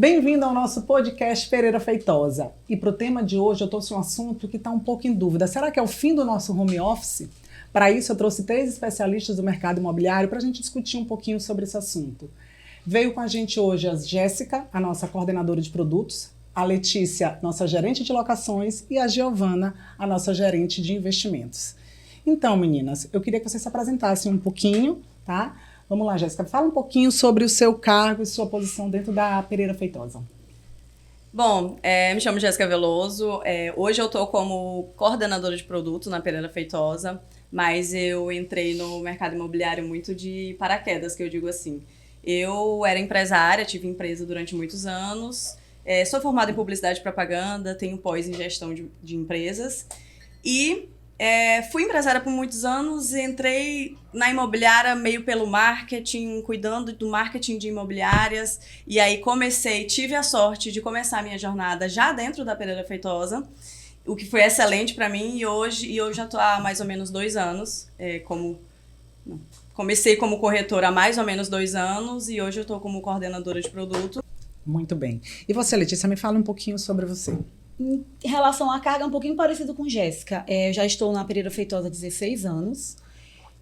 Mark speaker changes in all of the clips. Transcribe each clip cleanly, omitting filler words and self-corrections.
Speaker 1: Bem-vindo ao nosso podcast Pereira Feitosa. E para o tema de hoje eu trouxe um assunto que está um pouco em dúvida. Será que é o fim do nosso home office? Para isso eu trouxe 3 especialistas do mercado imobiliário para a gente discutir um pouquinho sobre esse assunto. Veio com a gente hoje a Jéssica, a nossa coordenadora de produtos, a Letícia, nossa gerente de locações, e a Giovana, a nossa gerente de investimentos. Então, meninas, eu queria que vocês se apresentassem um pouquinho, tá? Vamos lá, Jéssica, fala um pouquinho sobre o seu cargo e sua posição dentro da Pereira Feitosa.
Speaker 2: Bom, me chamo Jéssica Veloso, hoje eu estou como coordenadora de produto na Pereira Feitosa, mas eu entrei no mercado imobiliário muito de paraquedas, que eu digo assim. Eu era empresária, tive empresa durante muitos anos, sou formada em publicidade e propaganda, tenho pós em gestão de empresas e fui empresária por muitos anos e entrei na imobiliária meio pelo marketing, cuidando do marketing de imobiliárias. E aí tive a sorte de começar a minha jornada já dentro da Pereira Feitosa, o que foi excelente para mim. E hoje eu já estou há mais ou menos 2 anos, comecei como corretora há mais ou menos 2 anos e hoje eu estou como coordenadora de produto.
Speaker 1: Muito bem. E você, Letícia, me fala um pouquinho sobre você.
Speaker 3: Em relação à carga, é um pouquinho parecido com Jéssica. Eu já estou na Pereira Feitosa há 16 anos.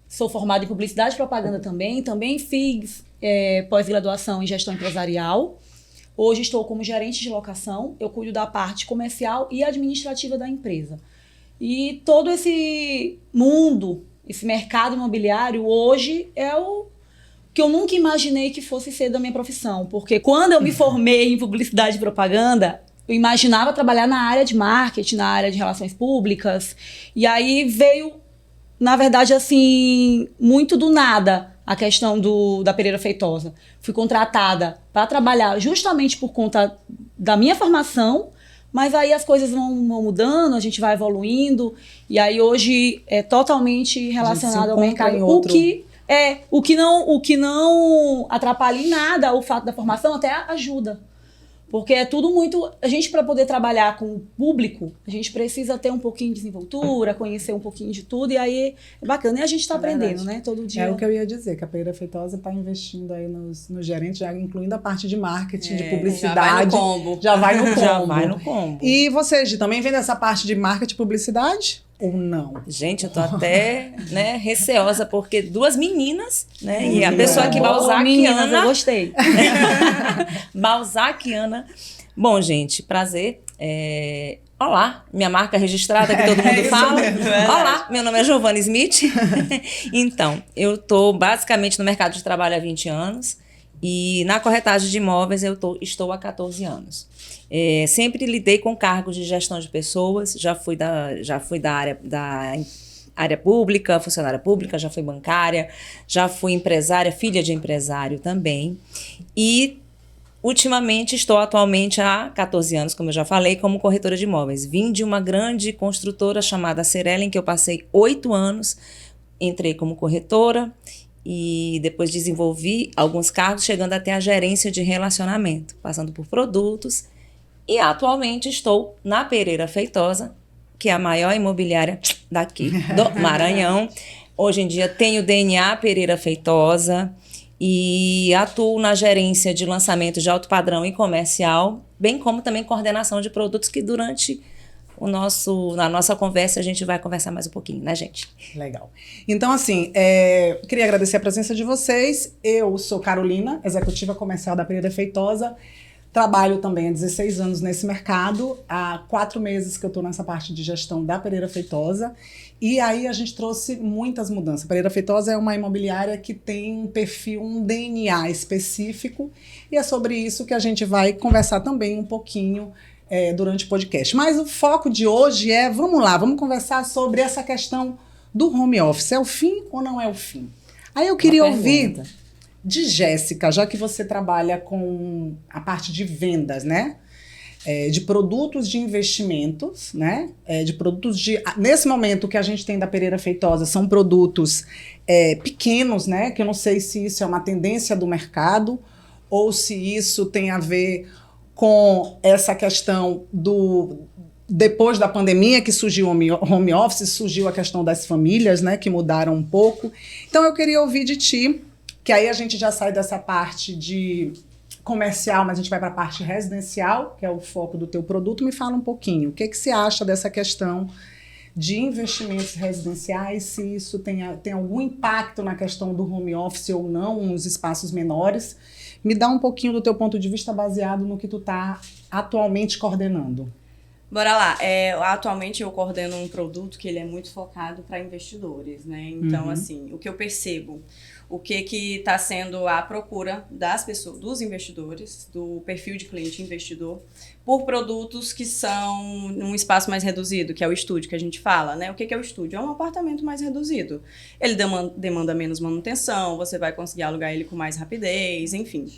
Speaker 3: Sou formada em publicidade e propaganda também. Também fiz pós-graduação em gestão empresarial. Hoje estou como gerente de locação. Eu cuido da parte comercial e administrativa da empresa. E todo esse mundo, esse mercado imobiliário, hoje é o que eu nunca imaginei que fosse ser da minha profissão. Porque quando eu me formei em publicidade e propaganda, eu imaginava trabalhar na área de marketing, na área de relações públicas. E aí veio, na verdade, assim, muito do nada a questão da Pereira Feitosa. Fui contratada para trabalhar justamente por conta da minha formação, mas aí as coisas vão mudando, a gente vai evoluindo. E aí hoje é totalmente relacionado ao mercado. O que não atrapalha em nada o fato da formação, até ajuda. Porque é tudo muito... A gente, para poder trabalhar com o público, a gente precisa ter um pouquinho de desenvoltura, conhecer um pouquinho de tudo, e aí é bacana. E a gente está aprendendo, né? Todo dia.
Speaker 1: É o que eu ia dizer, que a Pereira Feitosa está investindo aí nos gerentes, já incluindo a parte de marketing, de publicidade.
Speaker 2: Já vai no combo.
Speaker 1: Já vai no combo.
Speaker 4: Já vai no combo.
Speaker 1: E você, Gi, também vem dessa parte de marketing e publicidade? Ou não?
Speaker 4: Gente, eu tô até receosa, porque 2 meninas, né? E a pessoa aqui, balzaquiana.
Speaker 3: Eu gostei.
Speaker 4: Balzaquiana. Bom, gente, prazer. Olá, minha marca registrada que todo mundo fala. Olá, meu nome é Giovana Smith. Então, eu tô basicamente no mercado de trabalho há 20 anos. E na corretagem de imóveis eu estou há 14 anos. Sempre lidei com cargos de gestão de pessoas, já fui da área pública, funcionária pública, já fui bancária, já fui empresária, filha de empresário também. E ultimamente estou atualmente há 14 anos, como eu já falei, como corretora de imóveis. Vim de uma grande construtora chamada Cerela, em que eu passei 8 anos, entrei como corretora e depois desenvolvi alguns cargos, chegando até a gerência de relacionamento, passando por produtos. E atualmente estou na Pereira Feitosa, que é a maior imobiliária daqui do Maranhão. Hoje em dia tenho DNA Pereira Feitosa e atuo na gerência de lançamento de alto padrão e comercial, bem como também coordenação de produtos, que durante na nossa conversa a gente vai conversar mais um pouquinho, né, gente?
Speaker 1: Legal. Então, assim, queria agradecer a presença de vocês. Eu sou Carolina, executiva comercial da Pereira Feitosa. Trabalho também há 16 anos nesse mercado. Há 4 meses que eu estou nessa parte de gestão da Pereira Feitosa. E aí a gente trouxe muitas mudanças. A Pereira Feitosa é uma imobiliária que tem um perfil, um DNA específico. E é sobre isso que a gente vai conversar também um pouquinho durante o podcast. Mas o foco de hoje vamos conversar sobre essa questão do home office. É o fim ou não é o fim? Aí eu queria ouvir de Jéssica, já que você trabalha com a parte de vendas, né? De produtos de investimentos, né? De produtos nesse momento, o que a gente tem da Pereira Feitosa são produtos pequenos, né? Que eu não sei se isso é uma tendência do mercado ou se isso tem a ver com essa questão depois da pandemia, que surgiu o home office, surgiu a questão das famílias, né? Que mudaram um pouco. Então, eu queria ouvir de ti, que aí a gente já sai dessa parte de comercial, mas a gente vai para a parte residencial, que é o foco do teu produto. Me fala um pouquinho, o que que você acha dessa questão de investimentos residenciais, se isso tem algum impacto na questão do home office ou não, nos espaços menores. Me dá um pouquinho do teu ponto de vista baseado no que tu está atualmente coordenando.
Speaker 2: Bora lá. Atualmente eu coordeno um produto que ele é muito focado para investidores, né? Então, assim, o que eu percebo, o que está sendo a procura das pessoas, dos investidores, do perfil de cliente investidor, por produtos que são num espaço mais reduzido, que é o estúdio que a gente fala, né? O que é o estúdio? É um apartamento mais reduzido. Ele demanda menos manutenção, você vai conseguir alugar ele com mais rapidez, enfim.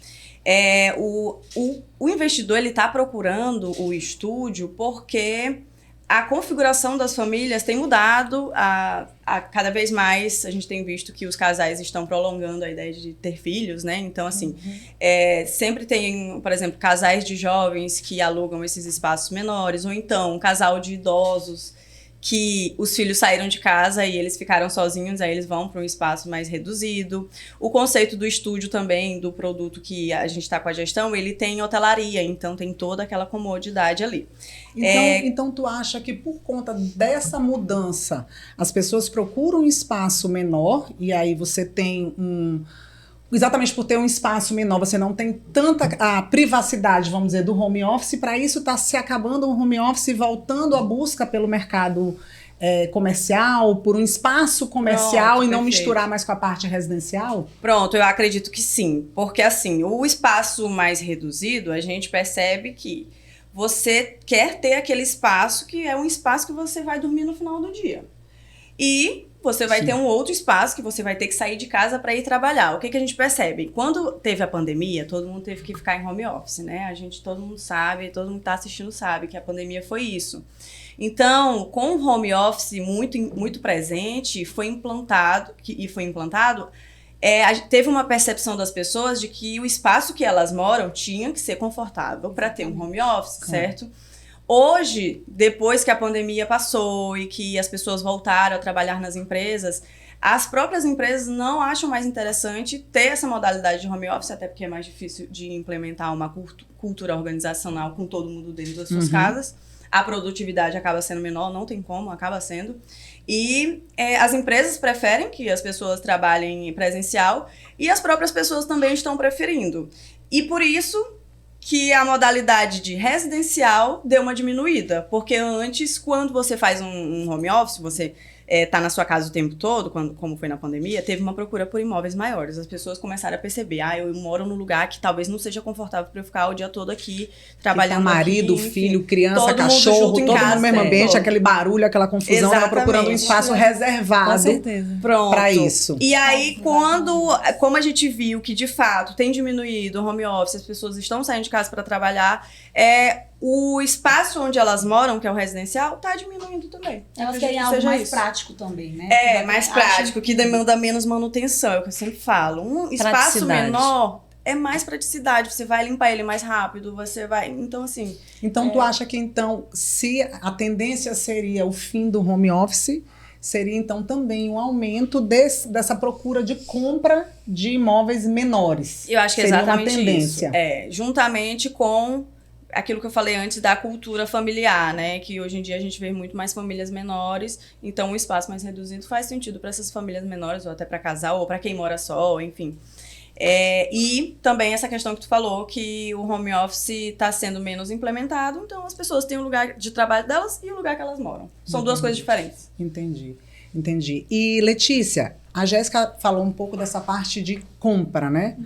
Speaker 2: O investidor ele está procurando o estúdio porque a configuração das famílias tem mudado cada vez mais. A gente tem visto que os casais estão prolongando a ideia de ter filhos, né? Então, assim, sempre tem, por exemplo, casais de jovens que alugam esses espaços menores, ou então um casal de idosos que os filhos saíram de casa e eles ficaram sozinhos, aí eles vão para um espaço mais reduzido. O conceito do estúdio também, do produto que a gente está com a gestão, ele tem hotelaria, então tem toda aquela comodidade ali.
Speaker 1: Então tu acha que por conta dessa mudança, as pessoas procuram um espaço menor e aí você tem exatamente por ter um espaço menor, você não tem tanta a privacidade, vamos dizer, do home office. Para isso está se acabando o home office e voltando a busca pelo mercado comercial, por um espaço comercial. Pronto, e não misturar mais com a parte residencial?
Speaker 2: Pronto, eu acredito que sim. Porque assim, o espaço mais reduzido, a gente percebe que você quer ter aquele espaço que é um espaço que você vai dormir no final do dia. E você vai ter um outro espaço que você vai ter que sair de casa para ir trabalhar. O que a gente percebe? Quando teve a pandemia, todo mundo teve que ficar em home office, né? Todo mundo sabe, todo mundo que está assistindo sabe que a pandemia foi isso. Então, com o home office muito, muito presente, teve uma percepção das pessoas de que o espaço que elas moram tinha que ser confortável para ter um home office, certo? Hoje, depois que a pandemia passou e que as pessoas voltaram a trabalhar nas empresas, as próprias empresas não acham mais interessante ter essa modalidade de home office, até porque é mais difícil de implementar uma cultura organizacional com todo mundo dentro das suas casas. A produtividade acaba sendo menor, não tem como, acaba sendo. E as empresas preferem que as pessoas trabalhem presencial e as próprias pessoas também estão preferindo. E por isso que a modalidade de residencial deu uma diminuída, porque antes, quando você faz um home office, você tá na sua casa o tempo todo, como foi na pandemia, teve uma procura por imóveis maiores. As pessoas começaram a perceber, eu moro num lugar que talvez não seja confortável para eu ficar o dia todo aqui, trabalhando
Speaker 1: tá marido,
Speaker 2: aqui,
Speaker 1: filho, criança, cachorro, todo mundo no mesmo ambiente, aquele barulho, aquela confusão, tava procurando um espaço reservado para isso.
Speaker 2: E aí, como a gente viu que, de fato, tem diminuído o home office, as pessoas estão saindo de casa para trabalhar, o espaço onde elas moram, que é o residencial, tá diminuindo também.
Speaker 3: Elas querem algo mais prático também, né?
Speaker 2: Mais prático, que demanda menos manutenção, é o que eu sempre falo. Um espaço menor é mais praticidade, você vai limpar ele mais rápido, você vai... Então, assim...
Speaker 1: Então, tu acha que, se a tendência seria o fim do home office, seria, então, também um aumento dessa procura de compra de imóveis menores?
Speaker 2: Eu acho que é exatamente
Speaker 1: uma tendência.
Speaker 2: Isso. Juntamente com aquilo que eu falei antes da cultura familiar, né? Que hoje em dia a gente vê muito mais famílias menores, então um espaço mais reduzido faz sentido para essas famílias menores, ou até para casal, ou para quem mora só, enfim. E também essa questão que tu falou, que o home office está sendo menos implementado, então as pessoas têm o lugar de trabalho delas e o lugar que elas moram. São duas coisas diferentes.
Speaker 1: Entendi. E Letícia, a Jéssica falou um pouco dessa parte de compra, né?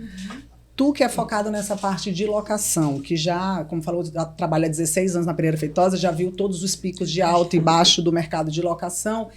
Speaker 1: Tu que é focado nessa parte de locação, que já, como falou, já trabalha há 16 anos na Pereira Feitosa, já viu todos os picos de alto e baixo do mercado de locação.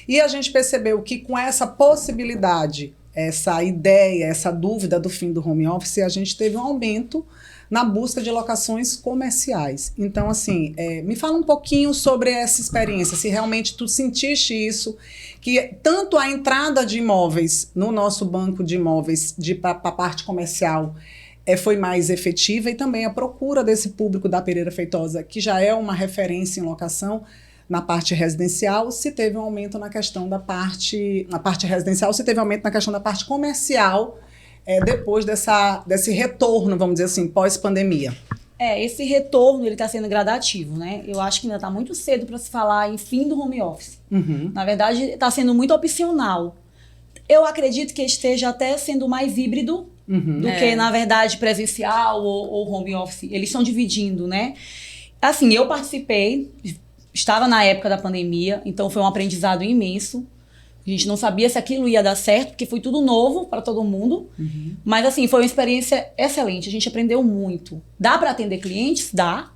Speaker 1: E a gente percebeu que com essa possibilidade, essa ideia, essa dúvida do fim do home office, a gente teve um aumento na busca de locações comerciais. Então, assim, me fala um pouquinho sobre essa experiência, se realmente tu sentiste isso, que tanto a entrada de imóveis no nosso banco de imóveis para a parte comercial foi mais efetiva, e também a procura desse público da Pereira Feitosa, que já é uma referência em locação, na parte residencial, se teve um aumento na questão da parte residencial, se teve um aumento na questão da parte comercial, depois desse retorno, vamos dizer assim, pós-pandemia?
Speaker 3: Esse retorno ele está sendo gradativo, né? Eu acho que ainda está muito cedo para se falar em fim do home office. Na verdade, está sendo muito opcional. Eu acredito que esteja até sendo mais híbrido do que, na verdade, presencial ou home office. Eles estão dividindo, né? Assim, eu participei, estava na época da pandemia, então foi um aprendizado imenso. A gente não sabia se aquilo ia dar certo, porque foi tudo novo para todo mundo. Mas, assim, foi uma experiência excelente. A gente aprendeu muito. Dá para atender clientes? Dá.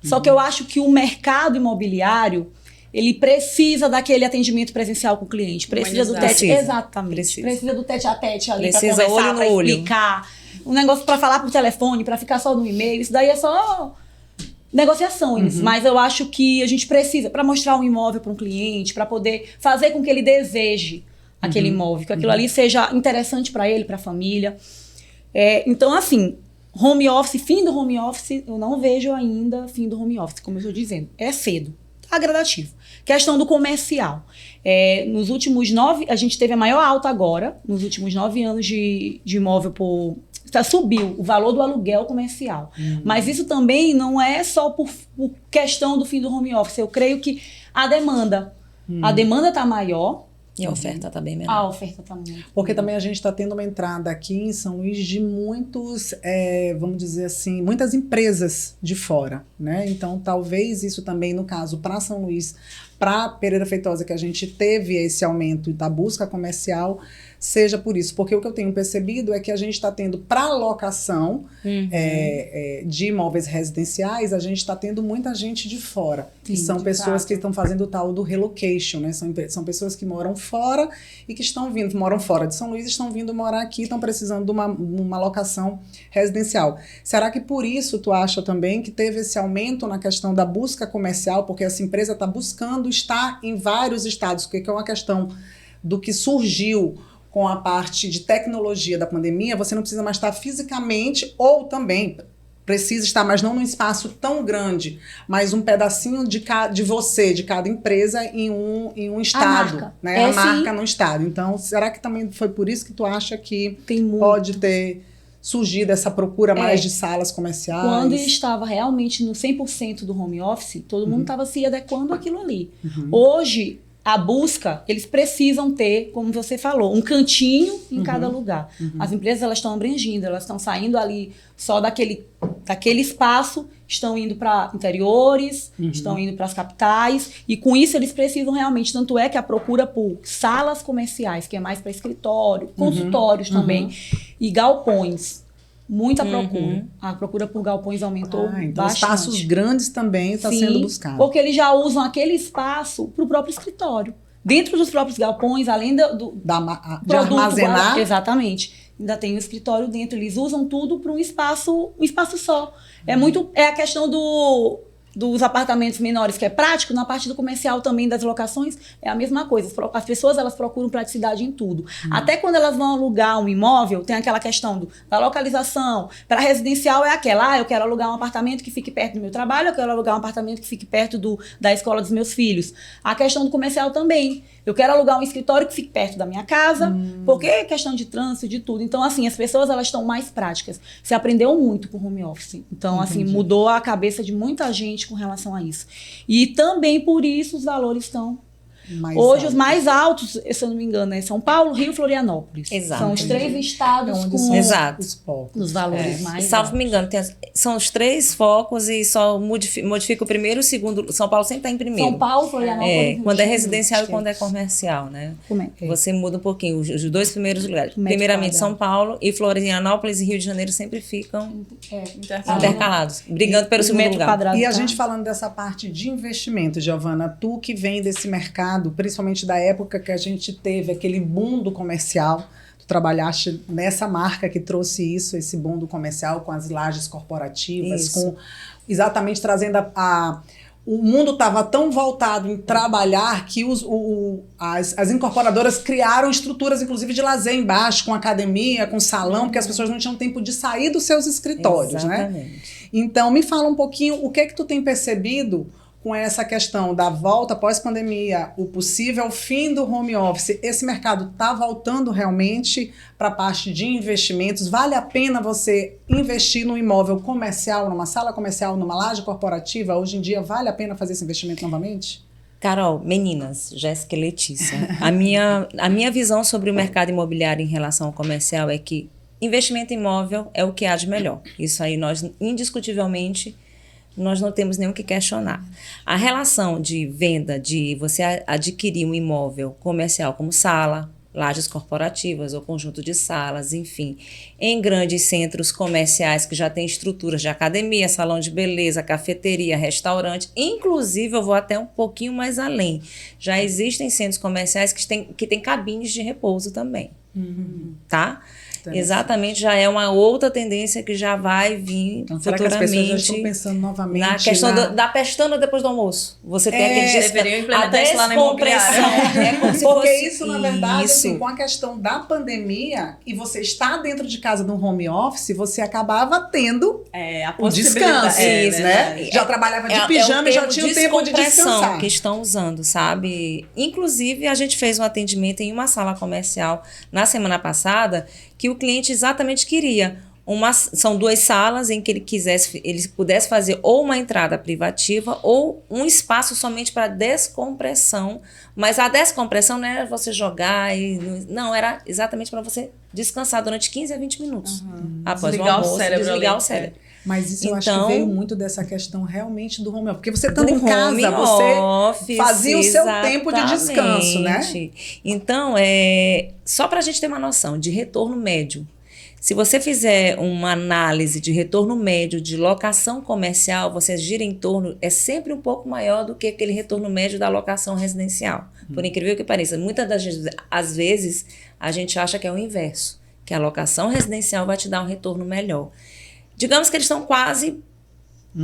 Speaker 3: Só que eu acho que o mercado imobiliário, ele precisa daquele atendimento presencial com o cliente. Precisa do tete. Exatamente. Precisa do tete a tete ali para conversar, para explicar. Um negócio para falar por telefone, para ficar só no e-mail. Isso daí é só negociações, mas eu acho que a gente precisa, para mostrar um imóvel para um cliente, para poder fazer com que ele deseje aquele imóvel, que aquilo ali seja interessante para ele, para a família. Então, assim, home office, fim do home office, eu não vejo ainda fim do home office, como eu estou dizendo. É cedo, tá gradativo. Questão do comercial. Nos últimos 9, a gente teve a maior alta agora, nos últimos 9 anos de imóvel subiu o valor do aluguel comercial. Mas isso também não é só por questão do fim do home office. Eu creio que a demanda está maior.
Speaker 4: E a oferta está bem menor.
Speaker 3: A oferta está muito.
Speaker 1: Porque também a gente está tendo uma entrada aqui em São Luís de muitos, vamos dizer assim, muitas empresas de fora, né? Então, talvez isso também, no caso, para São Luís, para Pereira Feitosa, que a gente teve esse aumento da busca comercial, seja por isso. Porque o que eu tenho percebido é que a gente está tendo, para locação de imóveis residenciais, a gente está tendo muita gente de fora. Sim, que são pessoas que estão fazendo o tal do relocation, né? São pessoas que moram fora e que moram fora de São Luís, estão vindo morar aqui, estão precisando de uma locação residencial. Será que por isso tu acha também que teve esse aumento na questão da busca comercial? Porque essa empresa está buscando estar em vários estados, porque é uma questão do que surgiu com a parte de tecnologia da pandemia, você não precisa mais estar fisicamente, ou também precisa estar, mas não num espaço tão grande, mas um pedacinho de cada empresa em um estado,
Speaker 3: marca.
Speaker 1: Né? A marca no estado. Então, será que também foi por isso que tu acha que pode ter surgido essa procura mais de salas comerciais?
Speaker 3: Quando estava realmente no 100% do home office, todo mundo estava se adequando àquilo ali. Hoje, a busca, eles precisam ter, como você falou, um cantinho em cada lugar. As empresas, elas estão abrangindo, elas estão saindo ali só daquele espaço, estão indo para interiores, estão indo para as capitais, e com isso eles precisam realmente, tanto é que a procura por salas comerciais, que é mais para escritório, consultórios também, e galpões. Muita procura. A procura por galpões aumentou
Speaker 1: então
Speaker 3: bastante.
Speaker 1: Espaços grandes também está sendo buscado.
Speaker 3: Porque eles já usam aquele espaço para o próprio escritório. Dentro dos próprios galpões, além de
Speaker 1: armazenar.
Speaker 3: Exatamente. Ainda tem um escritório dentro. Eles usam tudo para um espaço só. É a questão dos apartamentos menores, que é prático. Na parte do comercial também, das locações, é a mesma coisa. As pessoas, elas procuram praticidade em tudo. Até quando elas vão alugar um imóvel, tem aquela questão da localização. Para residencial é aquela, eu quero alugar um apartamento que fique perto do meu trabalho, eu quero alugar um apartamento que fique perto da escola dos meus filhos. A questão do comercial também. Eu quero alugar um escritório que fique perto da minha casa, porque é questão de trânsito, de tudo. Então, assim, as pessoas, elas estão mais práticas. Se aprendeu muito com home office. Então, assim, mudou a cabeça de muita gente com relação a isso. E também, por isso, os valores estão... Hoje, os mais altos, se eu não me engano, é São Paulo, Rio e Florianópolis.
Speaker 4: Exato.
Speaker 3: São os 3 estados com os valores mais
Speaker 4: salvo
Speaker 3: altos.
Speaker 4: me engano, são os 3 focos e só modifica o primeiro e o segundo. São Paulo sempre está em primeiro.
Speaker 3: São Paulo, Florianópolis.
Speaker 4: Quando é residencial e quando é comercial, né? Você muda um pouquinho. Os 2 primeiros lugares. Primeiramente, São Paulo e Florianópolis e Rio de Janeiro sempre ficam intercalados, brigando pelo segundo lugar.
Speaker 1: E a gente falando dessa parte de investimento, Giovana, tu que vem desse mercado, principalmente da época que a gente teve aquele boom do comercial, tu trabalhaste nessa marca que trouxe esse boom do comercial com as lajes corporativas, exatamente trazendo o mundo estava tão voltado em trabalhar que as incorporadoras criaram estruturas, inclusive, de lazer embaixo, com academia, com salão, porque as pessoas não tinham tempo de sair dos seus escritórios, né? Então, me fala um pouquinho o que tu tem percebido com essa questão da volta pós-pandemia, o possível fim do home office, esse mercado está voltando realmente para a parte de investimentos? Vale a pena você investir num imóvel comercial, numa sala comercial, numa laje corporativa? Hoje em dia, vale a pena fazer esse investimento novamente?
Speaker 4: Carol, meninas, Jéssica e Letícia, a minha visão sobre o mercado imobiliário em relação ao comercial é que investimento imóvel é o que há de melhor. Isso aí nós, indiscutivelmente, nós não temos nem o que questionar. A relação de venda, de você adquirir um imóvel comercial como sala, lajes corporativas ou conjunto de salas, enfim, em grandes centros comerciais que já têm estruturas de academia, salão de beleza, cafeteria, restaurante, inclusive eu vou até um pouquinho mais além. Já existem centros comerciais que têm cabines de repouso também, tá? Exatamente, já é uma outra tendência que já vai vir
Speaker 1: então,
Speaker 4: futuramente.
Speaker 1: Será que as pessoas já estão pensando novamente
Speaker 4: na questão da pestana depois do almoço? Você tem aquele
Speaker 2: deveriam implementar isso lá na imobiliária.
Speaker 4: É como se
Speaker 1: porque
Speaker 4: fosse
Speaker 1: isso, na verdade, assim, com a questão da pandemia, e você está dentro de casa no home office, você acabava tendo
Speaker 2: a
Speaker 1: o descanso, né? Já trabalhava de pijama e já tinha o tempo de descansar.
Speaker 4: Que estão usando, sabe? Inclusive, a gente fez um atendimento em uma sala comercial na semana passada, que o cliente exatamente queria. São 2 salas em que ele pudesse fazer ou uma entrada privativa ou um espaço somente para descompressão. Mas a descompressão não era você jogar, não, era exatamente para você descansar durante 15 a 20 minutos. Após
Speaker 2: desligar
Speaker 4: o almoço, desligar o cérebro.
Speaker 1: Mas isso eu acho que veio muito dessa questão realmente do home office. Porque você estando em casa, você fazia o seu tempo de descanso, né?
Speaker 4: Então, só para a gente ter uma noção de retorno médio. Se você fizer uma análise de retorno médio de locação comercial, você gira em torno, é sempre um pouco maior do que aquele retorno médio da locação residencial. Por incrível que pareça. Muitas das vezes, a gente acha que é o inverso, que a locação residencial vai te dar um retorno melhor. Digamos que eles estão quase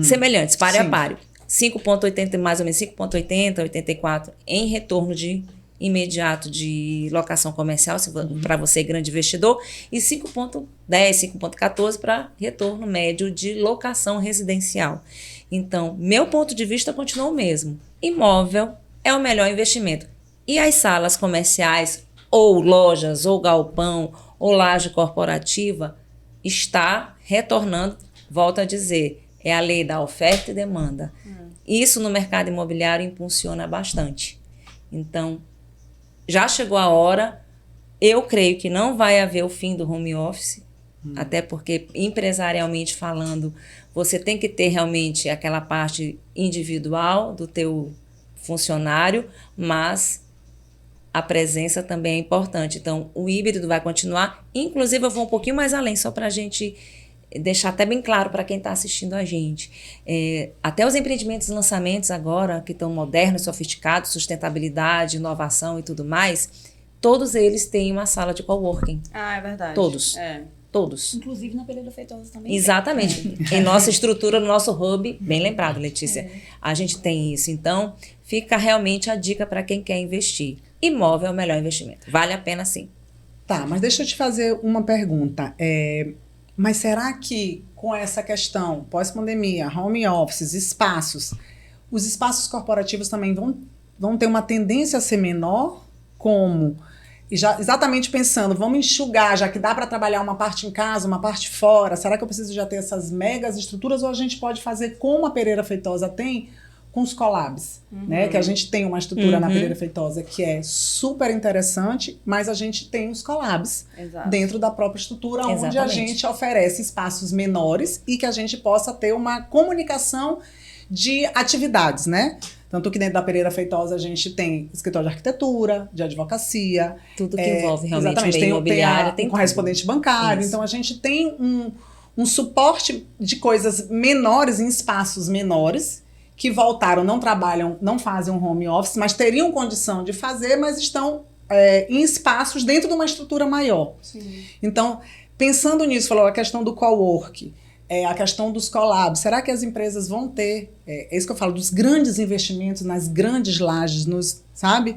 Speaker 4: semelhantes, páreo a páreo. 5,80, mais ou menos 5,80, 84 em retorno de imediato de locação comercial, para você grande investidor, e 5,10, 5,14 para retorno médio de locação residencial. Então, meu ponto de vista continua o mesmo. Imóvel é o melhor investimento. E as salas comerciais, ou lojas, ou galpão, ou laje corporativa, está retornando, volto a dizer, é a lei da oferta e demanda. Isso no mercado imobiliário impulsiona bastante. Então, já chegou a hora, eu creio que não vai haver o fim do home office, até porque, empresarialmente falando, você tem que ter realmente aquela parte individual do teu funcionário, mas a presença também é importante. Então, o híbrido vai continuar. Inclusive, eu vou um pouquinho mais além, só para a gente deixar até bem claro para quem está assistindo a gente. Até os empreendimentos e lançamentos agora, que estão modernos, sofisticados, sustentabilidade, inovação e tudo mais, todos eles têm uma sala de coworking.
Speaker 2: É verdade.
Speaker 4: Todos. Todos.
Speaker 3: Inclusive na Pereira Feitosa também.
Speaker 4: Exatamente. Em nossa estrutura, no nosso hub, bem lembrado, Letícia, a gente tem isso. Então, fica realmente a dica para quem quer investir. Imóvel é o melhor investimento. Vale a pena, sim.
Speaker 1: Tá, mas deixa eu te fazer uma pergunta. Mas será que com essa questão pós-pandemia, home offices, espaços, os espaços corporativos também vão ter uma tendência a ser menor? Como? E já, exatamente pensando, vamos enxugar, já que dá para trabalhar uma parte em casa, uma parte fora, será que eu preciso já ter essas megas estruturas ou a gente pode fazer como a Pereira Feitosa tem com os collabs, né? Que a gente tem uma estrutura na Pereira Feitosa que é super interessante, mas a gente tem os collabs dentro da própria estrutura, onde a gente oferece espaços menores e que a gente possa ter uma comunicação de atividades, né? Tanto que dentro da Pereira Feitosa a gente tem escritório de arquitetura, de advocacia.
Speaker 4: Tudo que envolve realmente
Speaker 1: exatamente,
Speaker 4: bem imobiliário.
Speaker 1: Tem correspondente bancário. Isso. Então a gente tem um suporte de coisas menores em espaços menores que voltaram, não trabalham, não fazem um home office, mas teriam condição de fazer, mas estão em espaços dentro de uma estrutura maior. Sim. Então, pensando nisso, falou a questão do cowork. a questão dos collabs. Será que as empresas vão ter, é isso que eu falo, dos grandes investimentos nas grandes lajes, sabe?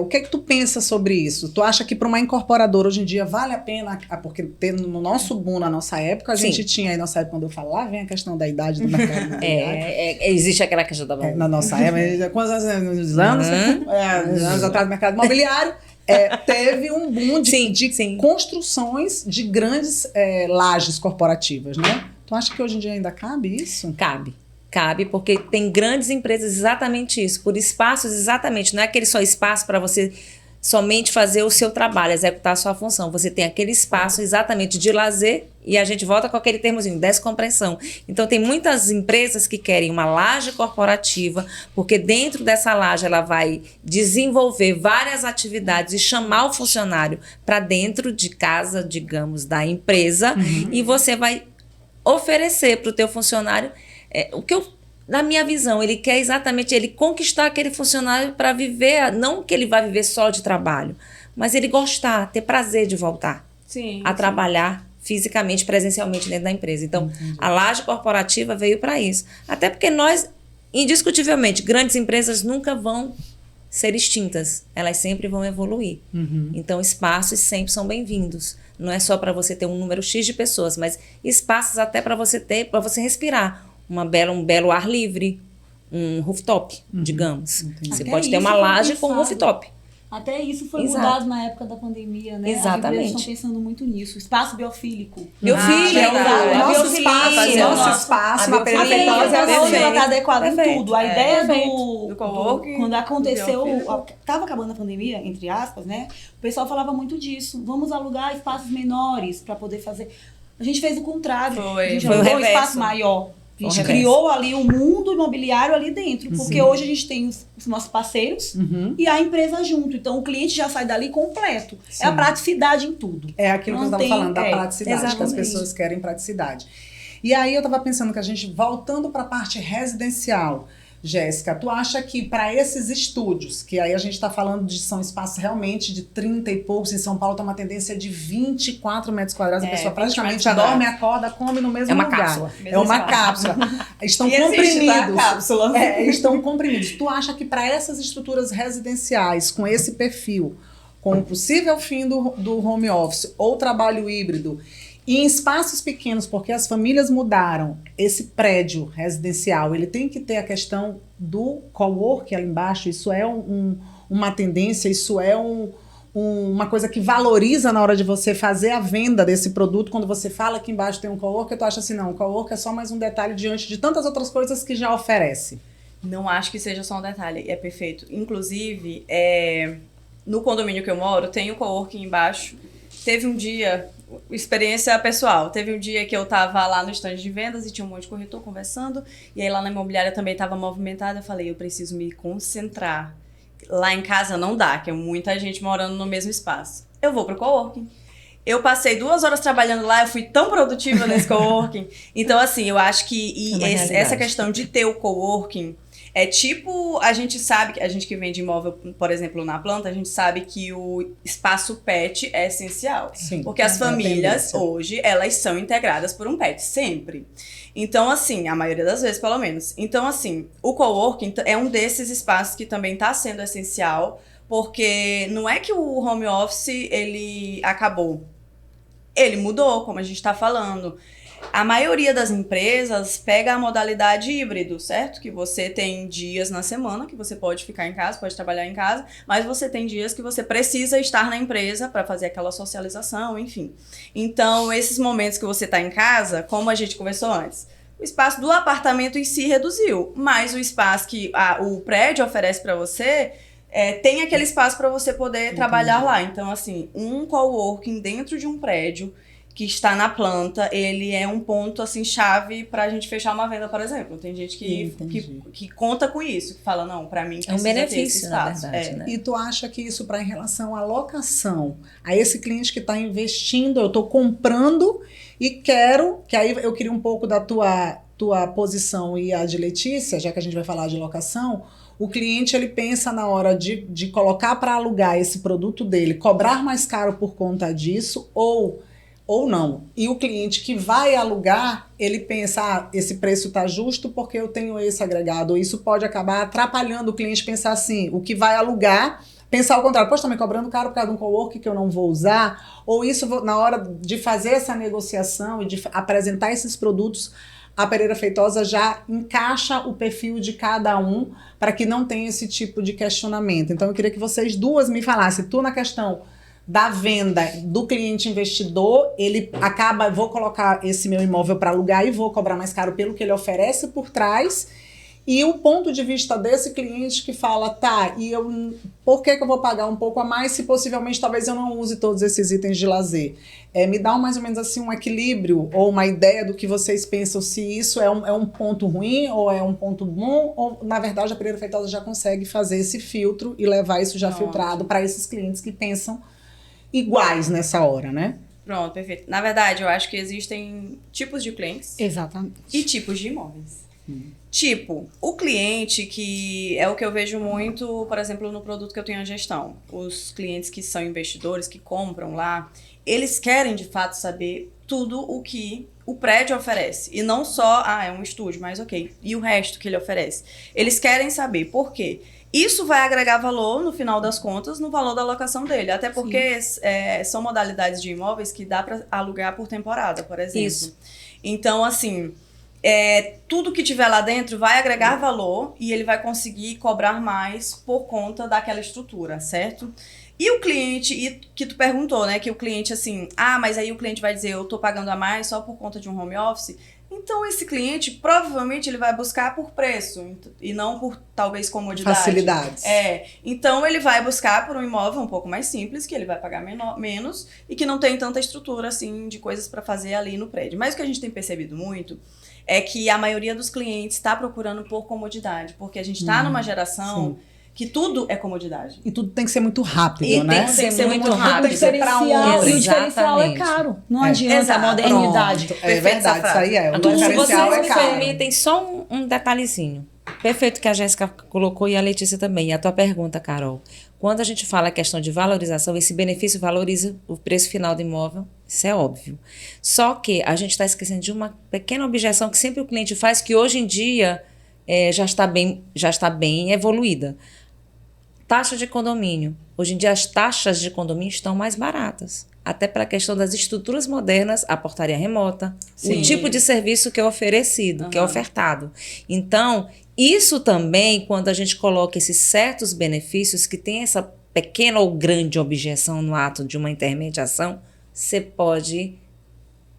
Speaker 1: O que é que tu pensa sobre isso? Tu acha que para uma incorporadora hoje em dia vale a pena, porque no nosso boom, na nossa época, a gente tinha, aí nossa época, quando eu falo, lá vem a questão da idade do mercado imobiliário.
Speaker 4: Existe aquela questão da...
Speaker 1: Na nossa época, quantos anos atrás do mercado imobiliário, teve um boom de construções de grandes lajes corporativas, né? Tu acha que hoje em dia ainda cabe isso?
Speaker 4: Cabe, porque tem grandes empresas exatamente isso, por espaços exatamente, não é aquele só espaço para você somente fazer o seu trabalho, executar a sua função. Você tem aquele espaço exatamente de lazer e a gente volta com aquele termozinho, descompressão. Então, tem muitas empresas que querem uma laje corporativa, porque dentro dessa laje ela vai desenvolver várias atividades e chamar o funcionário para dentro de casa, digamos, da empresa, e você vai oferecer para o teu funcionário o que na minha visão, ele quer exatamente ele conquistar aquele funcionário para viver, não que ele vai viver só de trabalho, mas ele gostar, ter prazer de voltar a trabalhar fisicamente, presencialmente dentro da empresa. Então, a laje corporativa veio para isso. Até porque nós, indiscutivelmente, grandes empresas nunca vão ser extintas, elas sempre vão evoluir. Então, espaços sempre são bem-vindos. Não é só para você ter um número X de pessoas, mas espaços até para você respirar um belo ar livre, um rooftop, digamos. Você pode ter uma laje com rooftop.
Speaker 3: Até isso foi mudado na época da pandemia, né?
Speaker 4: Exatamente.
Speaker 3: As empresas estão pensando muito nisso. Espaço biofílico.
Speaker 1: Nosso espaço na Pera Feitosa
Speaker 3: está adequado em tudo. A ideia
Speaker 2: do coworking,
Speaker 3: quando aconteceu, estava acabando a pandemia, entre aspas, né? O pessoal falava muito disso. Vamos alugar espaços menores para poder fazer. A gente fez o contrário. A gente alugou um espaço maior. A gente criou ali um mundo imobiliário ali dentro, porque hoje a gente tem os nossos parceiros e a empresa junto. Então, o cliente já sai dali completo. É a praticidade em tudo.
Speaker 1: É aquilo que eu estava falando, da praticidade, que as pessoas querem praticidade. E aí, eu estava pensando que a gente, voltando para a parte residencial, Jéssica, tu acha que para esses estúdios, que aí a gente está falando são espaços realmente de 30 e poucos, em São Paulo tem uma tendência de 24 metros quadrados, a pessoa praticamente dorme, acorda, come no mesmo lugar.
Speaker 4: Cápsula.
Speaker 1: É uma cápsula. Estão comprimidos. Estão comprimidos. Tu acha que para essas estruturas residenciais, com esse perfil, com o possível fim do home office ou trabalho híbrido, e em espaços pequenos, porque as famílias mudaram, esse prédio residencial, ele tem que ter a questão do coworking ali embaixo, isso é uma tendência, isso é uma coisa que valoriza na hora de você fazer a venda desse produto, quando você fala que embaixo tem um coworking, tu acha assim, não, o coworking é só mais um detalhe diante de tantas outras coisas que já oferece.
Speaker 2: Não acho que seja só um detalhe, é perfeito. Inclusive, no condomínio que eu moro, tem o coworking embaixo. Teve um dia, experiência pessoal, teve um dia que eu tava lá no stand de vendas e tinha um monte de corretor conversando, e aí lá na imobiliária também tava movimentada, eu falei, eu preciso me concentrar. Lá em casa não dá, que é muita gente morando no mesmo espaço. Eu vou pro coworking. Eu passei 2 horas trabalhando lá, eu fui tão produtiva nesse coworking. Então, assim, eu acho que essa questão de ter o coworking é tipo, a gente sabe, a gente que vende imóvel, por exemplo, na planta, a gente sabe que o espaço pet é essencial.
Speaker 1: Sim,
Speaker 2: porque as famílias, hoje, elas são integradas por um pet, sempre. Então, assim, a maioria das vezes, pelo menos. Então, assim, o coworking é um desses espaços que também está sendo essencial, porque não é que o home office, ele acabou. Ele mudou, como a gente está falando. A maioria das empresas pega a modalidade híbrido, certo? Que você tem dias na semana que você pode ficar em casa, pode trabalhar em casa, mas você tem dias que você precisa estar na empresa para fazer aquela socialização, enfim. Então, esses momentos que você está em casa, como a gente conversou antes, o espaço do apartamento em si reduziu, mas o espaço que o prédio oferece para você tem aquele espaço para você poder trabalhar lá. Então, assim, um coworking dentro de um prédio que está na planta, ele é um ponto, assim, chave pra gente fechar uma venda, por exemplo. Tem gente que conta com isso, que fala, não, pra mim
Speaker 4: é um benefício, na verdade, né?
Speaker 1: E tu acha que isso em relação à locação, a esse cliente que está investindo, eu estou comprando e quero, que aí eu queria um pouco da tua posição e a de Letícia, já que a gente vai falar de locação, o cliente, ele pensa na hora de colocar para alugar esse produto dele, cobrar mais caro por conta disso, ou ou não. E o cliente que vai alugar, ele pensa, esse preço está justo porque eu tenho esse agregado. Ou isso pode acabar atrapalhando o cliente pensar assim, o que vai alugar, pensar ao contrário, poxa, tá me cobrando caro por causa de um coworking que eu não vou usar, ou isso na hora de fazer essa negociação e de apresentar esses produtos, a Pereira Feitosa já encaixa o perfil de cada um para que não tenha esse tipo de questionamento. Então eu queria que vocês duas me falassem, tu na questão da venda do cliente investidor, ele acaba, vou colocar esse meu imóvel para alugar e vou cobrar mais caro pelo que ele oferece por trás, e o ponto de vista desse cliente que fala, tá, e por que eu vou pagar um pouco a mais se possivelmente talvez eu não use todos esses itens de lazer? Me dá mais ou menos assim um equilíbrio ou uma ideia do que vocês pensam, se isso é um ponto ruim ou é um ponto bom, ou na verdade a Pereira Feitosa já consegue fazer esse filtro e levar isso já filtrado para esses clientes que pensam iguais nessa hora, né?
Speaker 2: Pronto, perfeito. Na verdade, eu acho que existem tipos de clientes
Speaker 3: Exatamente.
Speaker 2: e tipos de imóveis. Tipo, o cliente que é o que eu vejo muito, por exemplo, no produto que eu tenho a gestão. Os clientes que são investidores, que compram lá, eles querem de fato saber tudo o que o prédio oferece. E não só, é um estúdio, mas ok. E o resto que ele oferece. Eles querem saber por quê. Isso vai agregar valor, no final das contas, no valor da locação dele. Até porque são modalidades de imóveis que dá para alugar por temporada, por exemplo. Isso. Então, assim, tudo que tiver lá dentro vai agregar valor e ele vai conseguir cobrar mais por conta daquela estrutura, certo? E o cliente, e que tu perguntou, né? Que o cliente, assim, mas aí o cliente vai dizer, eu tô pagando a mais só por conta de um home office. Então, esse cliente, provavelmente, ele vai buscar por preço e não por, talvez, comodidade.
Speaker 1: Facilidades.
Speaker 2: Então, ele vai buscar por um imóvel um pouco mais simples, que ele vai pagar menos e que não tem tanta estrutura, assim, de coisas para fazer ali no prédio. Mas o que a gente tem percebido muito é que a maioria dos clientes está procurando por comodidade, porque a gente está numa geração... Sim. Que tudo é comodidade.
Speaker 1: E tudo tem que ser muito rápido,
Speaker 2: né?
Speaker 1: Tem
Speaker 2: que ser muito rápido.
Speaker 3: Tem que ser pra e o diferencial é caro. Não adianta a modernidade.
Speaker 1: É verdade, isso aí é. O
Speaker 4: diferencial
Speaker 1: é caro.
Speaker 4: Vocês me permitem só um detalhezinho. Perfeito que a Jéssica colocou e a Letícia também. E a tua pergunta, Carol. Quando a gente fala a questão de valorização, esse benefício valoriza o preço final do imóvel. Isso é óbvio. Só que a gente está esquecendo de uma pequena objeção que sempre o cliente faz, que hoje em dia já está bem evoluída. Taxa de condomínio. Hoje em dia as taxas de condomínio estão mais baratas. Até pela questão das estruturas modernas, a portaria remota, o tipo de serviço que é oferecido, que é ofertado. Então, isso também, quando a gente coloca esses certos benefícios que tem essa pequena ou grande objeção no ato de uma intermediação, você pode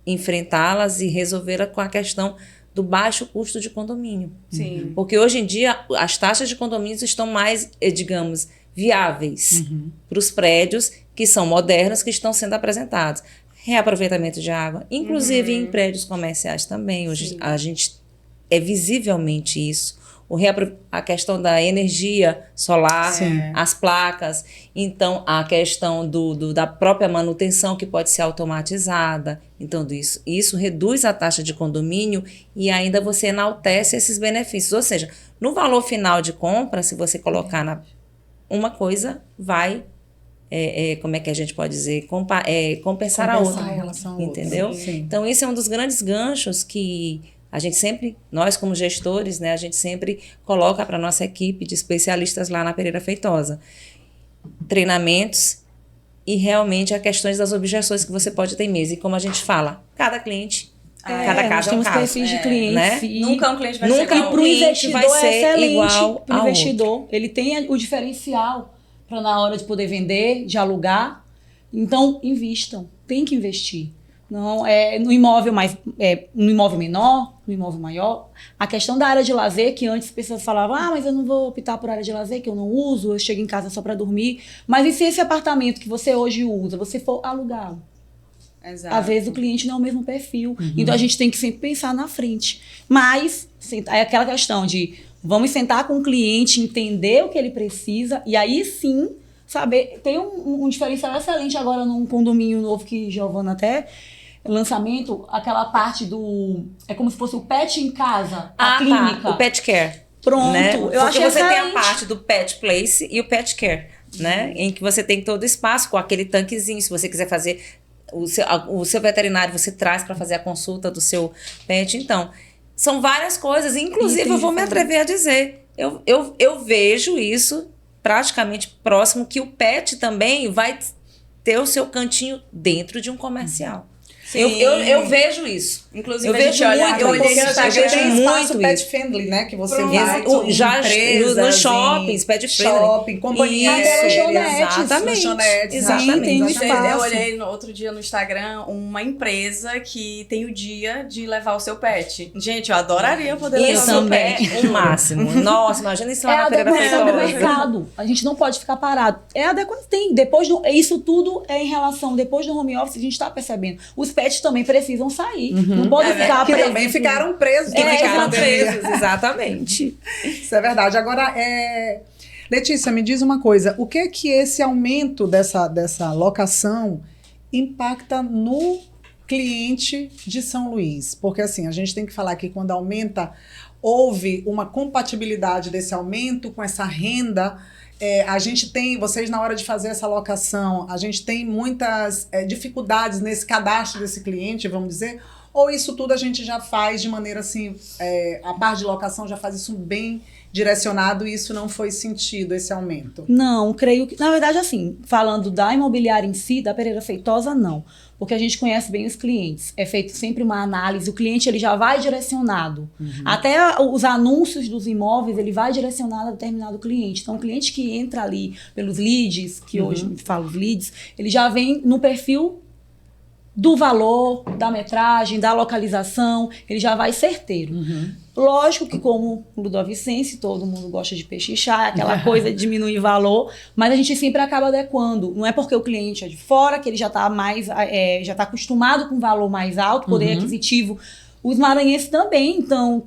Speaker 4: enfrentá-las e resolvê-la com a questão do baixo custo de condomínio.
Speaker 2: Sim.
Speaker 4: Porque hoje em dia as taxas de condomínios estão mais, digamos, viáveis para os prédios que são modernos, que estão sendo apresentados. Reaproveitamento de água, inclusive em prédios comerciais também. Hoje a gente visivelmente isso. A questão da energia solar, as placas, então a questão da própria manutenção que pode ser automatizada. Então isso reduz a taxa de condomínio e ainda você enaltece esses benefícios. Ou seja, no valor final de compra, se você colocar uma coisa, vai, como é que a gente pode dizer, compensar a outra.
Speaker 1: Em relação a
Speaker 4: entendeu?
Speaker 1: Outra. Sim.
Speaker 4: Então esse é um dos grandes ganchos que a gente sempre, nós como gestores, né, a gente sempre coloca para a nossa equipe de especialistas lá na Pereira Feitosa. Treinamentos e realmente as questões das objeções que você pode ter mesmo. E como a gente fala, cada cliente, cada caso é um caso.
Speaker 3: Perfis de clientes.
Speaker 4: Né?
Speaker 2: Nunca um cliente vai ser igual.
Speaker 3: E para o investidor é excelente. Para o investidor,
Speaker 4: outro.
Speaker 3: Ele tem o diferencial para na hora de poder vender, de alugar. Então, invistam. Tem que investir. Não, no imóvel no imóvel menor, no imóvel maior. A questão da área de lazer, que antes as pessoas falavam, mas eu não vou optar por área de lazer, que eu não uso, eu chego em casa só para dormir. Mas e se esse apartamento que você hoje usa, você for alugá-lo?
Speaker 2: Exato.
Speaker 3: Às vezes o cliente não é o mesmo perfil. Então a gente tem que sempre pensar na frente. Mas é aquela questão de vamos sentar com o cliente, entender o que ele precisa e aí sim saber. Tem um diferencial excelente agora num condomínio novo que Giovana até... lançamento, aquela parte é como se fosse o pet em casa, a clínica.
Speaker 4: O pet care.
Speaker 3: Pronto,
Speaker 4: né?
Speaker 3: eu acho
Speaker 4: Porque você
Speaker 3: excelente.
Speaker 4: tem a parte do pet place e o pet care, né? Em que você tem todo o espaço com aquele tanquezinho, se você quiser fazer o seu veterinário você traz para fazer a consulta do seu pet. Então, são várias coisas. Inclusive, eu vou me atrever a dizer, eu vejo isso praticamente próximo, que o pet também vai ter o seu cantinho dentro de um comercial.
Speaker 2: Sim.
Speaker 4: Eu vejo isso.
Speaker 2: Inclusive,
Speaker 4: eu
Speaker 2: a
Speaker 4: vejo
Speaker 2: gente olha,
Speaker 4: muito
Speaker 2: eu
Speaker 4: isso.
Speaker 2: olhei no
Speaker 1: Porque
Speaker 2: Instagram,
Speaker 1: já tem espaço
Speaker 4: muito
Speaker 1: pet
Speaker 4: isso.
Speaker 1: friendly, né? Que você
Speaker 2: Pronto.
Speaker 1: vai com
Speaker 4: Já
Speaker 1: empresas,
Speaker 4: nos shoppings, pet friendly.
Speaker 1: shopping, companhias
Speaker 4: Isso,
Speaker 1: sérias,
Speaker 4: exatamente.
Speaker 1: lanchonetes,
Speaker 4: Exatamente.
Speaker 3: tem um
Speaker 1: exatamente.
Speaker 3: espaço.
Speaker 2: Eu olhei no outro dia no Instagram uma empresa que tem o dia de levar o seu pet. Gente, eu adoraria poder levar o
Speaker 4: Isso
Speaker 2: meu
Speaker 3: também.
Speaker 2: pet.
Speaker 4: é o máximo. Nossa, imagina isso lá
Speaker 3: É
Speaker 4: na
Speaker 3: a
Speaker 4: Pereira
Speaker 3: adequação do
Speaker 4: Feitosa.
Speaker 3: mercado. A gente não pode ficar parado. É adequação. Tem. Isso tudo é em relação. Depois do home office, a gente está percebendo. Os pets também precisam sair. Não podem ficar
Speaker 1: Que
Speaker 3: presos.
Speaker 1: também ficaram presos
Speaker 3: É,
Speaker 1: durante a
Speaker 4: Ficaram
Speaker 1: pandemia.
Speaker 4: presos, exatamente.
Speaker 1: Isso é verdade. Agora, Letícia, me diz uma coisa. O que é que esse aumento dessa locação impacta no cliente de São Luís? Porque, assim, a gente tem que falar que quando aumenta, houve uma compatibilidade desse aumento com essa renda. A gente tem, vocês na hora de fazer essa locação, a gente tem muitas dificuldades nesse cadastro desse cliente, vamos dizer, ou isso tudo a gente já faz de maneira assim, a parte de locação já faz isso bem direcionado e isso não foi sentido, esse aumento?
Speaker 3: Não, creio que. Na verdade, assim, falando da imobiliária em si, da Pereira Feitosa, não. Porque a gente conhece bem os clientes. É feito sempre uma análise. O cliente ele já vai direcionado. Até os anúncios dos imóveis, ele vai direcionado a determinado cliente. Então, o cliente que entra ali pelos leads, que hoje me fala os leads, ele já vem no perfil do valor, da metragem, da localização, ele já vai certeiro. Lógico que, como o Ludovicense, todo mundo gosta de pechinchar, aquela coisa de diminuir valor, mas a gente sempre acaba adequando. Não é porque o cliente é de fora, que ele já está já está acostumado com um valor mais alto, poder aquisitivo. Os maranhenses também estão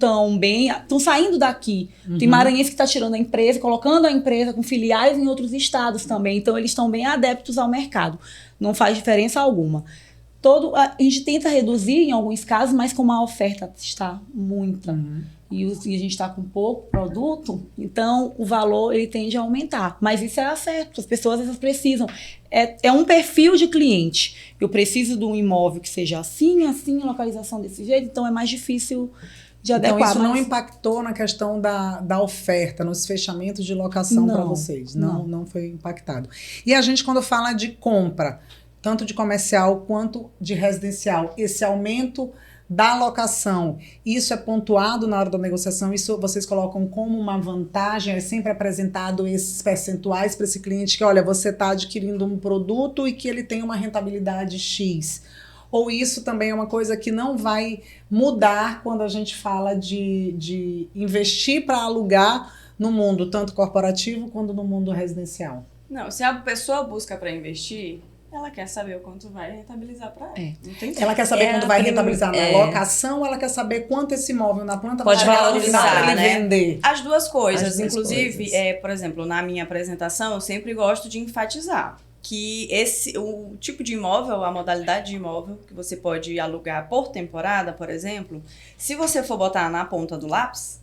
Speaker 3: saindo daqui. Tem maranhense que está tirando a empresa, colocando a empresa com filiais em outros estados também. Então, eles estão bem adeptos ao mercado. Não faz diferença alguma. A gente tenta reduzir em alguns casos, mas como a oferta está muita e a gente está com pouco produto, então o valor ele tende a aumentar. Mas isso é certo, as pessoas elas precisam. É um perfil de cliente. Eu preciso de um imóvel que seja assim, localização desse jeito, então é mais difícil de adequar.
Speaker 1: Então, isso não impactou na questão da oferta, nos fechamentos de locação para vocês? Não foi impactado. E a gente, quando fala de compra, tanto de comercial quanto de residencial, esse aumento da locação, isso é pontuado na hora da negociação? Isso vocês colocam como uma vantagem? É sempre apresentado esses percentuais para esse cliente que, olha, você está adquirindo um produto e que ele tem uma rentabilidade X? Ou isso também é uma coisa que não vai mudar quando a gente fala de investir para alugar no mundo tanto corporativo quanto no mundo residencial?
Speaker 2: Não, se a pessoa busca para investir, ela quer saber o quanto vai rentabilizar para ela. Não tem
Speaker 1: Ela quer saber quanto vai rentabilizar na locação, ela quer saber quanto esse imóvel na planta
Speaker 4: pode
Speaker 1: vai
Speaker 4: valorizar,
Speaker 1: para ele
Speaker 4: né?
Speaker 1: vender.
Speaker 2: As duas coisas.
Speaker 1: As duas
Speaker 2: Inclusive,
Speaker 1: coisas.
Speaker 2: por exemplo, na minha apresentação, eu sempre gosto de enfatizar que o tipo de imóvel, a modalidade de imóvel que você pode alugar por temporada, por exemplo, se você for botar na ponta do lápis,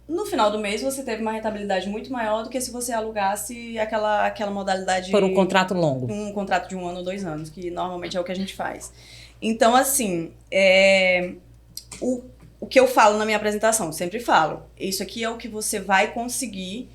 Speaker 2: no final do mês você teve uma rentabilidade muito maior do que se você alugasse aquela modalidade...
Speaker 4: Por um contrato longo.
Speaker 2: Um contrato de 1 ano ou 2 anos, que normalmente é o que a gente faz. Então, assim, o que eu falo na minha apresentação, sempre falo, isso aqui é o que você vai conseguir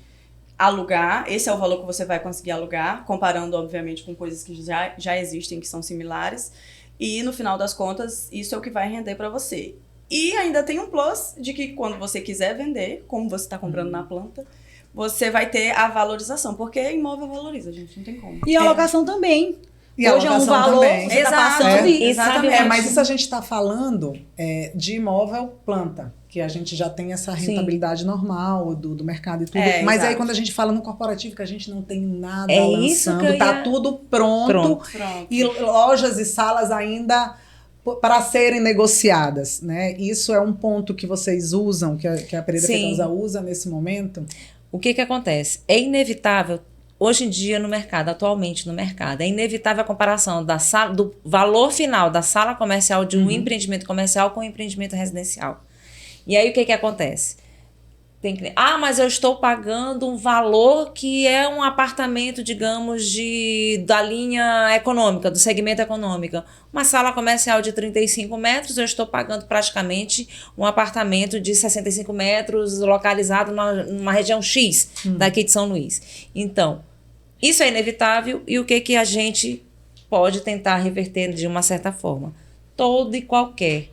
Speaker 2: alugar, esse é o valor que você vai conseguir alugar, comparando, obviamente, com coisas que já existem, que são similares, e no final das contas, isso é o que vai render para você. E ainda tem um plus de que quando você quiser vender, como você está comprando na planta, você vai ter a valorização, porque imóvel valoriza, gente, não tem como.
Speaker 3: E a locação também.
Speaker 1: E a
Speaker 3: Hoje é um
Speaker 1: locação
Speaker 3: valor,
Speaker 1: também.
Speaker 3: você está
Speaker 2: Exato.
Speaker 3: passando e
Speaker 2: Exatamente.
Speaker 1: Mas isso a gente está falando de imóvel planta, que a gente já tem essa rentabilidade normal do mercado e tudo. Mas
Speaker 2: exato.
Speaker 1: aí quando a gente fala no corporativo, que a gente não tem nada
Speaker 4: isso
Speaker 1: lançando,
Speaker 4: que eu
Speaker 1: tá
Speaker 4: ia-
Speaker 1: tudo pronto.
Speaker 2: Pronto.
Speaker 1: E lojas e salas ainda para serem negociadas, né? Isso é um ponto que vocês usam, que a Pereira
Speaker 4: Sim.
Speaker 1: Feitosa usa nesse momento?
Speaker 4: O que acontece? É inevitável, hoje em dia no mercado, atualmente no mercado, é inevitável a comparação do valor final da sala comercial de um empreendimento comercial com um empreendimento residencial. E aí o que acontece? mas eu estou pagando um valor que é um apartamento, digamos, da linha econômica, do segmento econômico. Uma sala comercial de 35 metros, eu estou pagando praticamente um apartamento de 65 metros, localizado numa região X daqui de São Luís. Então, isso é inevitável e o que a gente pode tentar reverter de uma certa forma? Todo e qualquer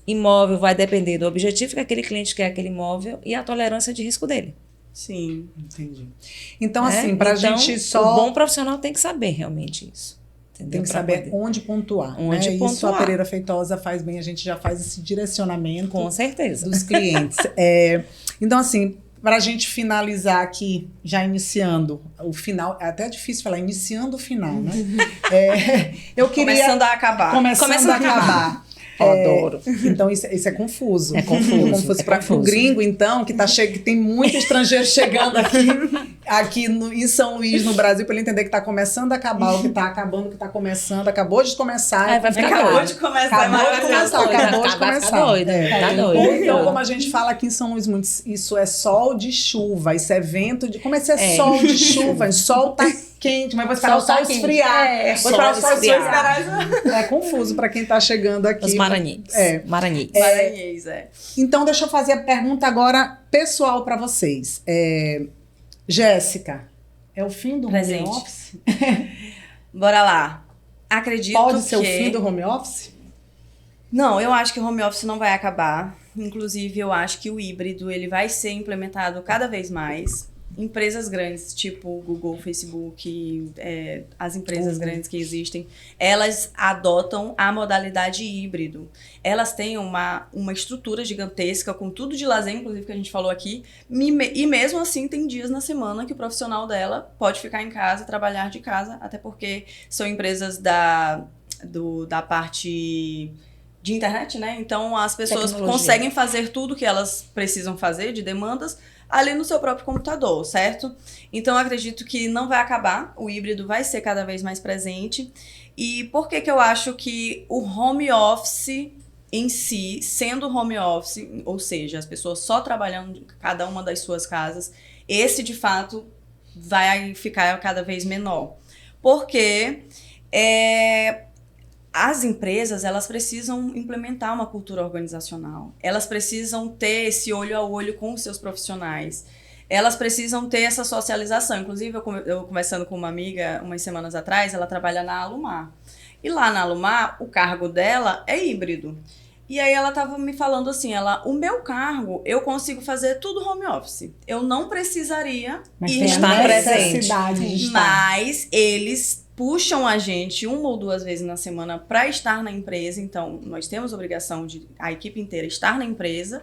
Speaker 4: imóvel vai depender do objetivo que aquele cliente quer aquele imóvel e a tolerância de risco dele.
Speaker 2: Sim.
Speaker 1: Entendi. Então, assim, pra gente
Speaker 4: O bom profissional tem que saber realmente isso. Entendeu?
Speaker 1: Tem que saber onde pontuar.
Speaker 4: Onde pontuar.
Speaker 1: Isso a Pereira Feitosa faz bem, a gente já faz esse direcionamento.
Speaker 4: Com certeza.
Speaker 1: Dos clientes. Então, assim, para a gente finalizar aqui, já iniciando o final, é até difícil falar, iniciando o final, né? Eu queria...
Speaker 2: Começando a acabar.
Speaker 1: Começando a acabar.
Speaker 4: Adoro.
Speaker 1: Então, isso é confuso.
Speaker 4: É confuso.
Speaker 1: Para o gringo, então, que tem muito estrangeiro chegando aqui em São Luís, no Brasil, para ele entender que está começando a acabar, o que está acabando, o que está começando, acabou de começar.
Speaker 4: Vai ficar
Speaker 2: Acabou
Speaker 4: doido.
Speaker 2: de começar.
Speaker 1: Acabou de começar.
Speaker 4: Tá doido. Tá doido.
Speaker 1: Ou então, como a gente fala aqui em São Luís, muito, isso é sol de chuva, isso é vento de... Como é que é sol de chuva? O sol tá quente, mas vou esperar o sol esfriar. Vou esperar o sol esfriar. É confuso para quem está chegando aqui.
Speaker 4: Os maranhenses. Maranhenses.
Speaker 2: Maranhês,
Speaker 1: Então, deixa eu fazer a pergunta agora pessoal para vocês. Jéssica, é o fim do home office?
Speaker 2: Bora lá. Acredito
Speaker 1: Pode ser
Speaker 2: que...
Speaker 1: o fim do home office?
Speaker 2: Não, eu acho que o home office não vai acabar. Inclusive, eu acho que o híbrido ele vai ser implementado cada vez mais. Empresas grandes, tipo Google, Facebook, as empresas grandes que existem, elas adotam a modalidade híbrido. Elas têm uma estrutura gigantesca, com tudo de lazer, inclusive, que a gente falou aqui, e mesmo assim tem dias na semana que o profissional dela pode ficar em casa, trabalhar de casa, até porque são empresas da parte de internet, né? Então, as pessoas conseguem fazer tudo que elas precisam fazer, de demandas, ali no seu próprio computador, certo? Então, eu acredito que não vai acabar, o híbrido vai ser cada vez mais presente. E por que eu acho que o home office em si, sendo home office, ou seja, as pessoas só trabalhando em cada uma das suas casas, esse, de fato, vai ficar cada vez menor. Porque as empresas, elas precisam implementar uma cultura organizacional. Elas precisam ter esse olho a olho com os seus profissionais. Elas precisam ter essa socialização. Inclusive, eu conversando com uma amiga umas semanas atrás, ela trabalha na Alumar. E lá na Alumar, o cargo dela é híbrido. E aí ela estava me falando assim, o meu cargo, eu consigo fazer tudo home office. Eu não precisaria
Speaker 4: estar presente.
Speaker 2: Mas eles puxam a gente 1 ou 2 vezes na semana para estar na empresa. Então, nós temos a obrigação de a equipe inteira estar na empresa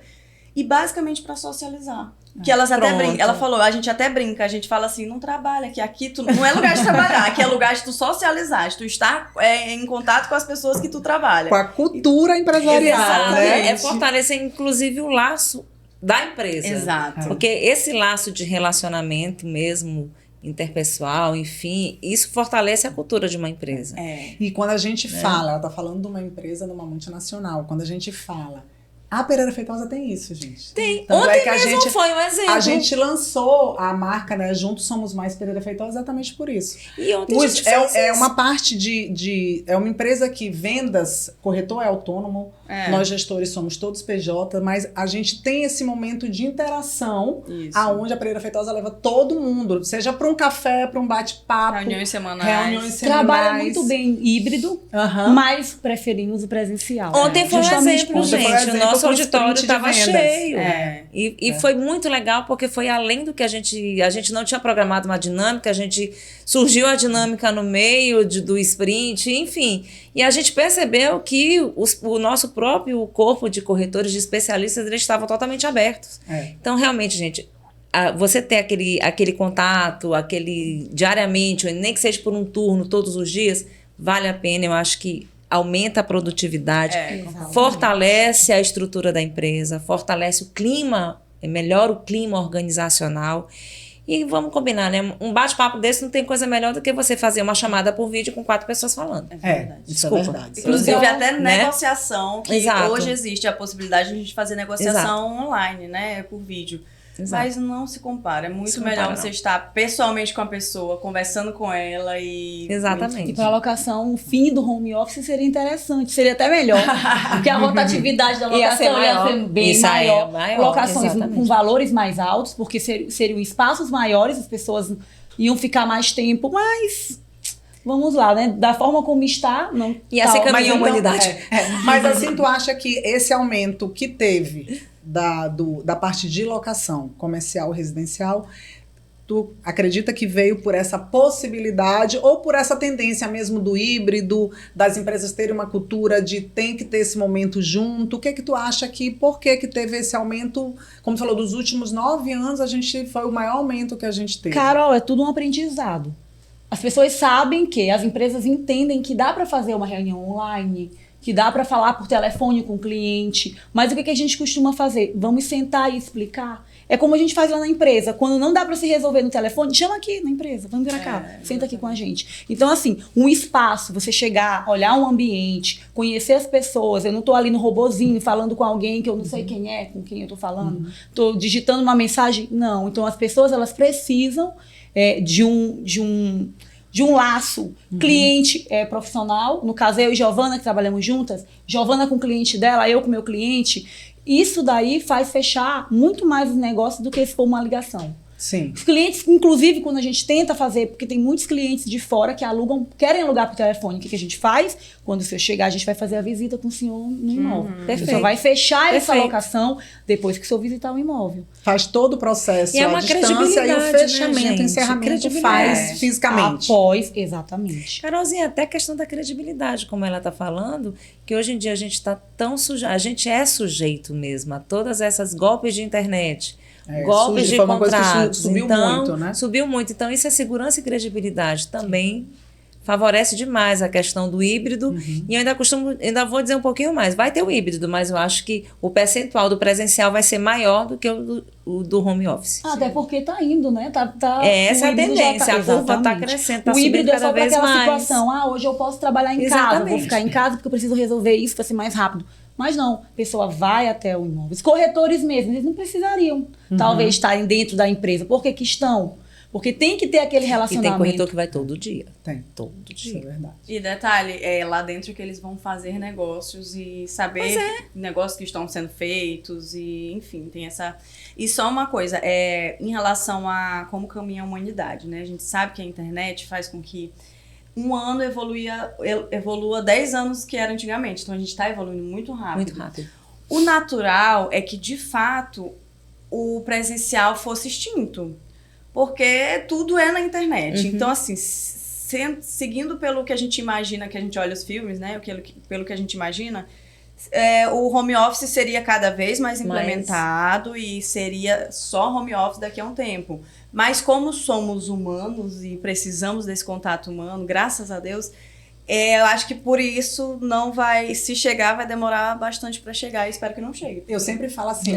Speaker 2: e basicamente para socializar. Que elas até brincam. Ela falou, a gente até brinca, a gente fala assim, não trabalha, que aqui tu não é lugar de trabalhar, aqui é lugar de tu socializar, de tu estar em contato com as pessoas que tu trabalha.
Speaker 1: Com a cultura empresarial, né?
Speaker 4: É fortalecer, inclusive, o laço da empresa.
Speaker 2: Exato.
Speaker 4: Porque esse laço de relacionamento mesmo, interpessoal, enfim, isso fortalece a cultura de uma empresa.
Speaker 1: E quando a gente fala, ela tá falando de uma empresa, de uma multinacional, quando a gente fala, a Pereira Feitosa tem isso, gente.
Speaker 4: Tem.
Speaker 1: Tanto
Speaker 4: Ontem
Speaker 1: que a
Speaker 4: mesmo
Speaker 1: gente,
Speaker 4: foi um exemplo.
Speaker 1: A gente lançou a marca, né, Juntos Somos Mais Pereira Feitosa, exatamente por isso.
Speaker 4: E ontem a gente fez
Speaker 1: é uma parte é uma empresa que vendas, corretor é autônomo, nós gestores somos todos PJ, mas a gente tem esse momento de interação, aonde a Pereira Feitosa leva todo mundo, seja para um café, para um bate-papo.
Speaker 2: Reuniões semanais.
Speaker 3: Trabalha muito bem híbrido, mas preferimos o presencial.
Speaker 4: Ontem foi um exemplo, gente. O nosso auditório estava cheio. E foi muito legal, porque foi além do que a gente não tinha programado uma dinâmica, surgiu a dinâmica no meio do sprint, enfim. E a gente percebeu que o nosso próprio corpo de corretores, de especialistas, eles estavam totalmente abertos. Então, realmente, gente, você ter aquele contato, diariamente, ou nem que seja por um turno, todos os dias, vale a pena. Eu acho que aumenta a produtividade, fortalece a estrutura da empresa, fortalece o clima, melhora o clima organizacional. E vamos combinar, né? Um bate-papo desse não tem coisa melhor do que você fazer uma chamada por vídeo com 4 pessoas falando.
Speaker 1: Desculpa. É verdade.
Speaker 2: Inclusive, até negociação, que
Speaker 4: Exato.
Speaker 2: hoje existe a possibilidade de a gente fazer negociação online, né? Por vídeo.
Speaker 4: Exato.
Speaker 2: Mas não se compara. É muito
Speaker 4: Se
Speaker 2: melhor
Speaker 4: compara,
Speaker 2: você
Speaker 4: não.
Speaker 2: estar pessoalmente com a pessoa, conversando com ela e...
Speaker 4: Exatamente.
Speaker 3: E para locação, o fim do home office seria interessante, seria até melhor, porque a rotatividade da
Speaker 4: Ia ser
Speaker 3: locação ia
Speaker 4: maior.
Speaker 3: ser bem
Speaker 4: Isso aí é
Speaker 3: maior.
Speaker 4: maior,
Speaker 3: Locações
Speaker 4: exatamente.
Speaker 3: com valores mais altos, porque seriam espaços maiores, as pessoas iam ficar mais tempo, mas vamos lá, né? Da forma como está, não.
Speaker 4: Ia ser
Speaker 3: tal.
Speaker 4: caminho à humanidade.
Speaker 1: Mas assim, tu acha que esse aumento que teve da parte de locação comercial residencial, tu acredita que veio por essa possibilidade ou por essa tendência mesmo do híbrido, das empresas terem uma cultura de tem que ter esse momento junto? O que tu acha por que teve esse aumento? Como tu falou, dos últimos 9 anos, foi o maior aumento que a gente teve.
Speaker 3: Carol, é tudo um aprendizado. As pessoas sabem que, as empresas entendem que dá para fazer uma reunião online, que dá para falar por telefone com o cliente, mas o que a gente costuma fazer? Vamos sentar e explicar. É como a gente faz lá na empresa. Quando não dá para se resolver no telefone, chama aqui na empresa, vamos vir cá, senta aqui com a gente. Então, assim, um espaço, você chegar, olhar um ambiente, conhecer as pessoas. Eu não tô ali no robozinho falando com alguém que eu não sei quem é, com quem eu tô falando. Tô digitando uma mensagem. Não. Então, as pessoas, elas precisam de um laço cliente profissional. No caso, eu e Giovana, que trabalhamos juntas. Giovana com o cliente dela, eu com o meu cliente. Isso daí faz fechar muito mais os negócios do que se for uma ligação.
Speaker 1: Sim.
Speaker 3: Os clientes, inclusive, quando a gente tenta fazer, porque tem muitos clientes de fora que querem alugar por telefone. O que a gente faz? Quando o senhor chegar, a gente vai fazer a visita com o senhor no imóvel. O senhor vai fechar essa locação depois que o senhor visitar o imóvel.
Speaker 1: Faz todo o processo,
Speaker 4: E é uma
Speaker 1: a distância e o
Speaker 4: credibilidade,
Speaker 1: fechamento,
Speaker 4: né, gente?
Speaker 1: o encerramento
Speaker 4: Credibilidade.
Speaker 1: faz fisicamente.
Speaker 3: Após, exatamente.
Speaker 4: Carolzinha, até a questão da credibilidade, como ela está falando, que hoje em dia a gente está tão sujeito, a gente é sujeito mesmo a todas essas golpes de internet, golpes de
Speaker 1: foi uma coisa que
Speaker 4: contratos.
Speaker 1: subiu
Speaker 4: Então,
Speaker 1: muito, né?
Speaker 4: Subiu muito. Então, isso é segurança e credibilidade também. Favorece demais a questão do híbrido. E eu ainda vou dizer um pouquinho mais. Vai ter o híbrido, mas eu acho que o percentual do presencial vai ser maior do que o do home office.
Speaker 3: Até porque tá indo, né?
Speaker 4: Essa é a
Speaker 3: o híbrido já
Speaker 4: tendência. A curva está
Speaker 3: exatamente.
Speaker 4: crescendo, tá
Speaker 3: O híbrido
Speaker 4: subindo
Speaker 3: é só
Speaker 4: cada
Speaker 3: para
Speaker 4: vez
Speaker 3: aquela
Speaker 4: mais.
Speaker 3: situação. Hoje eu posso trabalhar em casa,
Speaker 4: Exatamente.
Speaker 3: vou ficar em casa porque eu preciso resolver isso para ser mais rápido. Mas não, a pessoa vai até o imóvel. Os corretores mesmo, eles não precisariam talvez estarem dentro da empresa. Por que estão? Porque tem que ter aquele
Speaker 4: E
Speaker 3: relacionamento.
Speaker 4: tem corretor que vai todo dia.
Speaker 1: Tem.
Speaker 4: Todo
Speaker 1: Isso é
Speaker 4: dia.
Speaker 1: verdade.
Speaker 2: E detalhe, é lá dentro que eles vão fazer negócios e saber negócios que estão sendo feitos e, enfim, tem essa... E só uma coisa, em relação a como caminha a humanidade, né? A gente sabe que a internet faz com que um ano evolua 10 anos que era antigamente. Então, a gente está evoluindo muito rápido.
Speaker 4: Muito rápido.
Speaker 2: O natural é que, de fato, o presencial fosse extinto. Porque tudo é na internet. Então, assim, seguindo pelo que a gente imagina, que a gente olha os filmes, né? Pelo que a gente imagina, o home office seria cada vez mais implementado e seria só home office daqui a um tempo. Mas como somos humanos e precisamos desse contato humano, graças a Deus, eu acho que por isso não vai... Se chegar, vai demorar bastante para chegar. E espero que não chegue.
Speaker 1: Eu sempre falo assim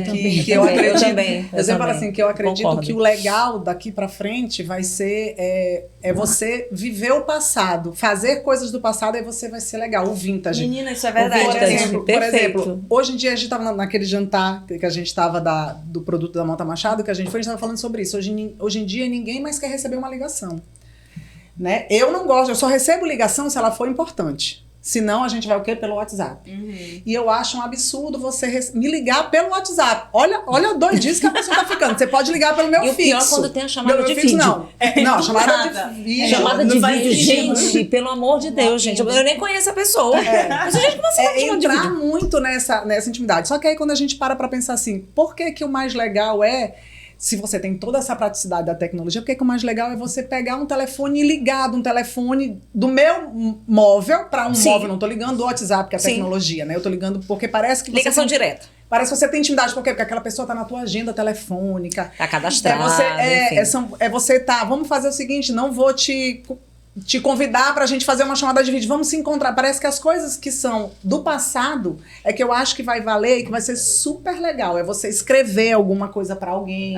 Speaker 4: Eu
Speaker 1: acredito.
Speaker 4: também.
Speaker 1: Eu sempre falo assim que eu acredito
Speaker 4: Concordo.
Speaker 1: que o legal daqui para frente vai ser você viver o passado, fazer coisas do passado, aí você vai ser legal, o vintage.
Speaker 2: Menina, isso é verdade.
Speaker 1: Por
Speaker 4: Perfeito.
Speaker 1: exemplo, hoje em dia a gente estava naquele jantar que a gente estava do produto da Mota Machado, que a gente estava falando sobre isso. Hoje em dia ninguém mais quer receber uma ligação. Né? Eu não gosto, eu só recebo ligação se ela for importante. Senão a gente vai o quê? Pelo WhatsApp. E eu acho um absurdo você me ligar pelo WhatsApp. Olha a doidice que a pessoa tá ficando. Você pode ligar pelo meu
Speaker 4: E o
Speaker 1: fixo.
Speaker 4: pior quando tem a chamada
Speaker 1: Meu
Speaker 4: de
Speaker 1: fixo,
Speaker 4: vídeo.
Speaker 1: Não, chamada de vídeo.
Speaker 4: Chamada de
Speaker 1: Não faz
Speaker 4: vídeo,
Speaker 1: sentido.
Speaker 4: gente, pelo amor de Deus, gente. Eu nem conheço a pessoa. Mas, gente, como assim chamada de
Speaker 1: entrar
Speaker 4: vídeo?
Speaker 1: muito nessa intimidade. Só que aí quando a gente para pra pensar assim, por que o mais legal se você tem toda essa praticidade da tecnologia, por que o mais legal é você pegar um telefone e ligar de um telefone do meu móvel para um móvel, não tô ligando do WhatsApp, que é a tecnologia, né? Eu tô ligando porque parece que você
Speaker 4: Ligação direta.
Speaker 1: Parece que você tem intimidade, por quê? Porque aquela pessoa tá na tua agenda telefônica.
Speaker 4: Tá cadastrada,
Speaker 1: Você vamos fazer o seguinte, não vou te convidar pra gente fazer uma chamada de vídeo, vamos se encontrar. Parece que as coisas que são do passado é que eu acho que vai valer e que vai ser super legal. É você escrever alguma coisa pra alguém.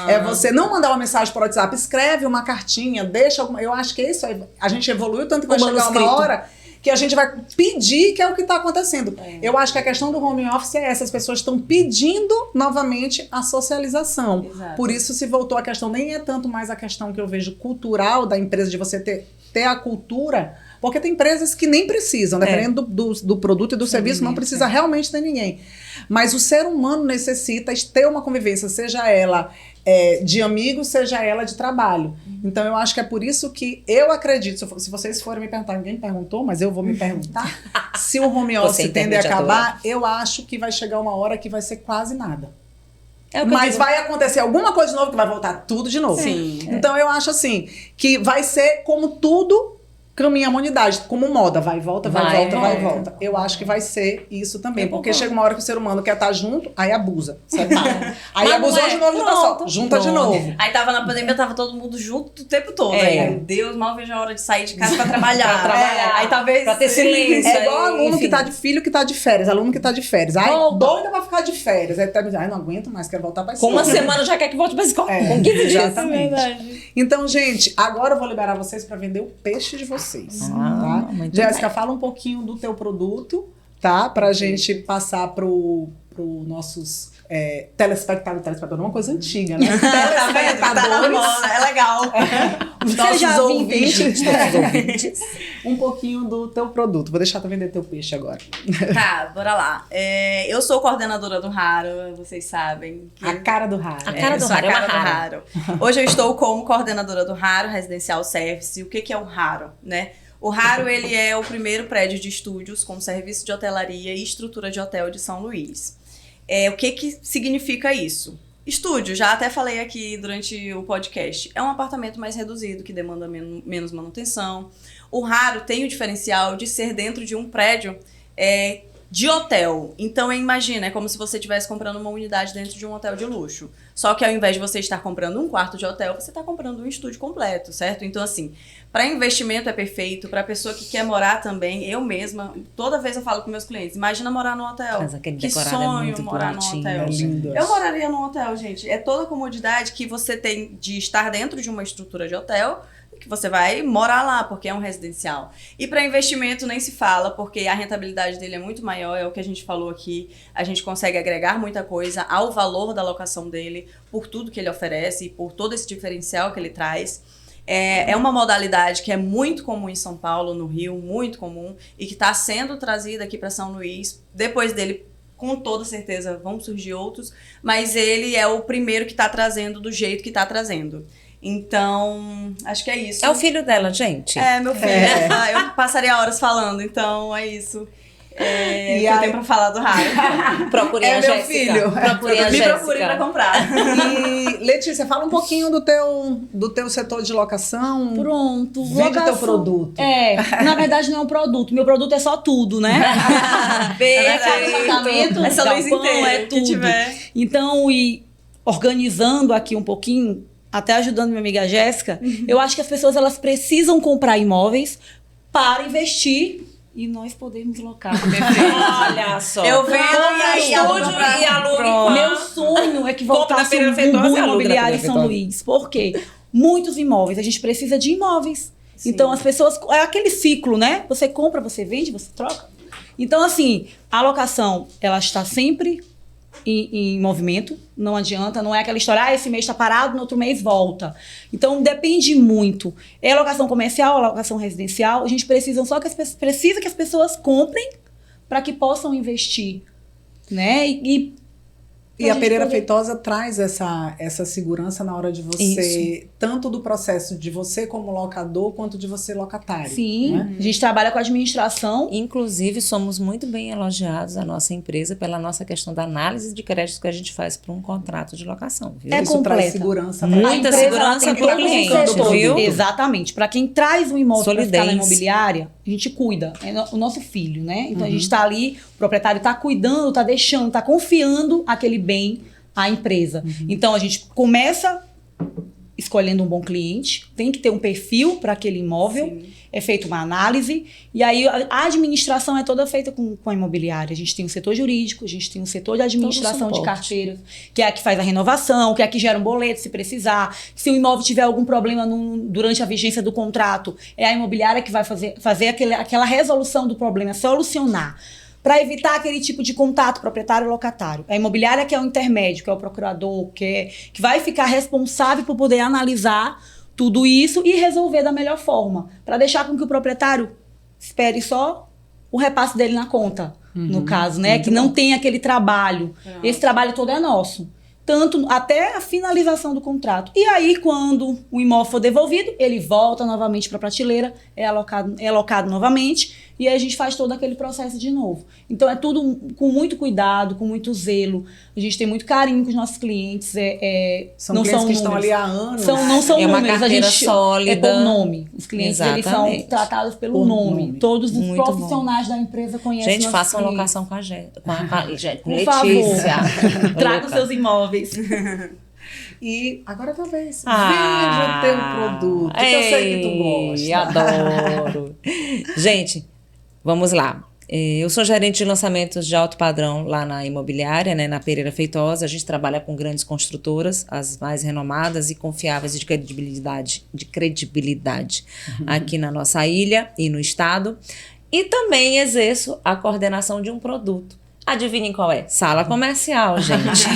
Speaker 1: É você não mandar uma mensagem por WhatsApp, escreve uma cartinha, deixa alguma... Eu acho que isso aí, a gente evoluiu tanto que vai chegar uma hora que a gente vai pedir, que é o que está acontecendo. Eu acho que a questão do home office é essa, as pessoas estão pedindo novamente a socialização.
Speaker 2: Exato.
Speaker 1: Por isso se voltou a questão, nem é tanto mais a questão que eu vejo cultural da empresa, de você ter a cultura, porque tem empresas que nem precisam, dependendo do produto e do serviço, não precisa realmente ter ninguém. Mas o ser humano necessita ter uma convivência, seja ela de amigos, seja ela de trabalho. Então eu acho que é por isso que eu acredito, se vocês forem me perguntar, ninguém perguntou, mas eu vou me perguntar, se o home office tende a acabar, eu acho que vai chegar uma hora que vai ser quase nada. Mas vai acontecer alguma coisa de novo que vai voltar tudo de novo.
Speaker 2: Sim.
Speaker 1: Então eu acho assim, que vai ser como tudo caminha a humanidade, como moda, vai e volta, vai e volta. Eu acho que vai ser isso também, porque chega uma hora que o ser humano quer estar junto, aí abusa, separa. Aí abusou de novo, junta de novo.
Speaker 2: Aí tava na pandemia, tava todo mundo junto o tempo todo. Aí, meu Deus, mal vejo a hora de sair de casa pra trabalhar. Aí talvez...
Speaker 3: Pra ter silêncio.
Speaker 1: É igual aluno que tá de filho que tá de férias, aluno que tá de férias. Ai, doida pra ficar de férias. Aí tá me dizendo, ai, não aguento mais, quero voltar pra escola.
Speaker 3: Com uma semana já quer que volte pra escola. Com 15 dias.
Speaker 1: Exatamente. Então, gente, agora eu vou liberar vocês pra vender o peixe de vocês. Tá? Jéssica, fala um pouquinho do teu produto, tá? Pra gente passar pro nossos telespectadores, uma coisa antiga, né? Telespectadores.
Speaker 2: É legal.
Speaker 1: Nossos ouvintes. Um pouquinho do teu produto. Vou deixar tu vender teu peixe agora.
Speaker 2: Tá, bora lá. Eu sou coordenadora do Raro, vocês sabem.
Speaker 1: A cara do Raro.
Speaker 2: A cara do Raro. Hoje eu estou como coordenadora do Raro Residencial Service. O que é o Raro, né? O Raro, ele é o primeiro prédio de estúdios com serviço de hotelaria e estrutura de hotel de São Luís. O que significa isso? Estúdio, já até falei aqui durante o podcast, é um apartamento mais reduzido, que demanda menos manutenção. O Raro tem o diferencial de ser dentro de um prédio de hotel. Então, imagina, é como se você estivesse comprando uma unidade dentro de um hotel de luxo. Só que ao invés de você estar comprando um quarto de hotel, você está comprando um estúdio completo, certo? Então, assim, para investimento é perfeito, para pessoa que quer morar também, eu mesma, toda vez eu falo com meus clientes, imagina morar num hotel.
Speaker 4: Mas aquele
Speaker 2: que
Speaker 4: decorado
Speaker 2: sonho
Speaker 4: é muito
Speaker 2: morar num hotel.
Speaker 1: É lindo.
Speaker 2: Eu moraria num hotel, gente. É toda a comodidade que você tem de estar dentro de uma estrutura de hotel, que você vai morar lá, porque é um residencial. E para investimento nem se fala, porque a rentabilidade dele é muito maior, é o que a gente falou aqui. A gente consegue agregar muita coisa ao valor da locação dele, por tudo que ele oferece, por todo esse diferencial que ele traz. É uma modalidade que é muito comum em São Paulo, no Rio, muito comum, e que está sendo trazida aqui para São Luís. Depois dele, com toda certeza, vão surgir outros, mas ele é o primeiro que está trazendo do jeito que está trazendo. Então, acho que é isso.
Speaker 4: É o filho dela, gente.
Speaker 2: É, meu filho. Eu passaria horas falando, então é isso. E eu tenho pra falar do Raro.
Speaker 4: Procurem a Jéssica.
Speaker 1: Filho.
Speaker 4: Procurem a
Speaker 2: Me
Speaker 4: Jéssica.
Speaker 2: procurem pra comprar.
Speaker 1: E, Letícia, fala um pouquinho do teu setor de locação.
Speaker 3: Pronto.
Speaker 1: Vende o teu produto.
Speaker 3: Na verdade não é um produto. Meu produto é só tudo, né? Apartamento,
Speaker 2: essa luz inteira,
Speaker 3: é tudo.
Speaker 2: que tiver.
Speaker 3: Então, organizando aqui um pouquinho, até ajudando minha amiga Jéssica, eu acho que as pessoas elas precisam comprar imóveis para investir e nós podemos locar.
Speaker 4: Olha só.
Speaker 2: Eu vendo e
Speaker 4: alugo.
Speaker 3: Meu sonho é que voltasse um boom imobiliário em São Luís. Por quê? Muitos imóveis. A gente precisa de imóveis. Sim. Então, as pessoas... É aquele ciclo, né? Você compra, você vende, você troca. Então, assim, a locação, ela está sempre em movimento. Não adianta. Não é aquela história, esse mês está parado, no outro mês volta. Então, depende muito. É locação comercial, locação residencial. A gente precisa que as pessoas comprem para que possam investir, né?
Speaker 1: E a Pereira Feitosa traz essa segurança na hora de você, tanto do processo de você como locador, quanto de você locatário.
Speaker 3: Sim, né? A gente trabalha com administração.
Speaker 4: Inclusive, somos muito bem elogiados, a nossa empresa, pela nossa questão da análise de crédito que a gente faz para um contrato de locação. Viu?
Speaker 3: É
Speaker 1: Isso
Speaker 3: completa.
Speaker 1: traz segurança.
Speaker 4: Muita segurança para o cliente, viu?
Speaker 3: Exatamente. Para quem traz um imóvel para ficar na imobiliária, a gente cuida. É o nosso filho, né? Então, a gente está ali, o proprietário está cuidando, está deixando, está confiando aquele bem à empresa. Então, a gente começa escolhendo um bom cliente, tem que ter um perfil para aquele imóvel,
Speaker 2: Sim.
Speaker 3: é feita uma análise, e aí a administração é toda feita com a imobiliária. A gente tem um setor jurídico, a gente tem um setor de administração de carteiras, que é a que faz a renovação, que é a que gera um boleto se precisar. Se o imóvel tiver algum problema durante a vigência do contrato, é a imobiliária que vai fazer aquela resolução do problema, solucionar. Para evitar aquele tipo de contato proprietário-locatário. A imobiliária que é o intermédio, que é o procurador, que vai ficar responsável por poder analisar tudo isso e resolver da melhor forma, para deixar com que o proprietário espere só o repasse dele na conta, no caso, né? Que não tem aquele trabalho. Esse trabalho todo é nosso. Tanto até a finalização do contrato. E aí, quando o imóvel for devolvido, ele volta novamente para a prateleira, é alocado novamente, e aí a gente faz todo aquele processo de novo. Então, é tudo com muito cuidado, com muito zelo. A gente tem muito carinho com os nossos clientes.
Speaker 1: São
Speaker 3: não
Speaker 1: clientes
Speaker 3: são
Speaker 1: que estão
Speaker 3: números.
Speaker 1: ali há anos.
Speaker 3: Não são
Speaker 4: É uma
Speaker 3: números, a
Speaker 4: carteira
Speaker 3: gente
Speaker 4: sólida.
Speaker 3: é por nome. Os clientes eles são
Speaker 4: Exatamente.
Speaker 3: tratados pelo
Speaker 1: Por
Speaker 3: nome.
Speaker 1: nome.
Speaker 3: Todos os
Speaker 4: Muito
Speaker 3: profissionais da empresa conhecem
Speaker 4: Gente,
Speaker 3: nossos
Speaker 4: façam
Speaker 3: clientes.
Speaker 4: locação com a gente.
Speaker 3: Por
Speaker 4: Letícia.
Speaker 3: favor, tragam
Speaker 4: Louca.
Speaker 3: seus imóveis.
Speaker 1: E agora talvez
Speaker 4: Ah,
Speaker 1: veja teu produto, que eu sei que tu gosta.
Speaker 4: Adoro. Gente, vamos lá. Eu sou gerente de lançamentos de alto padrão lá na imobiliária, né, na Pereira Feitosa. A gente trabalha com grandes construtoras, as mais renomadas e confiáveis e de credibilidade aqui na nossa ilha e no estado. E também exerço a coordenação de um produto. Adivinhem qual é? Sala comercial, gente.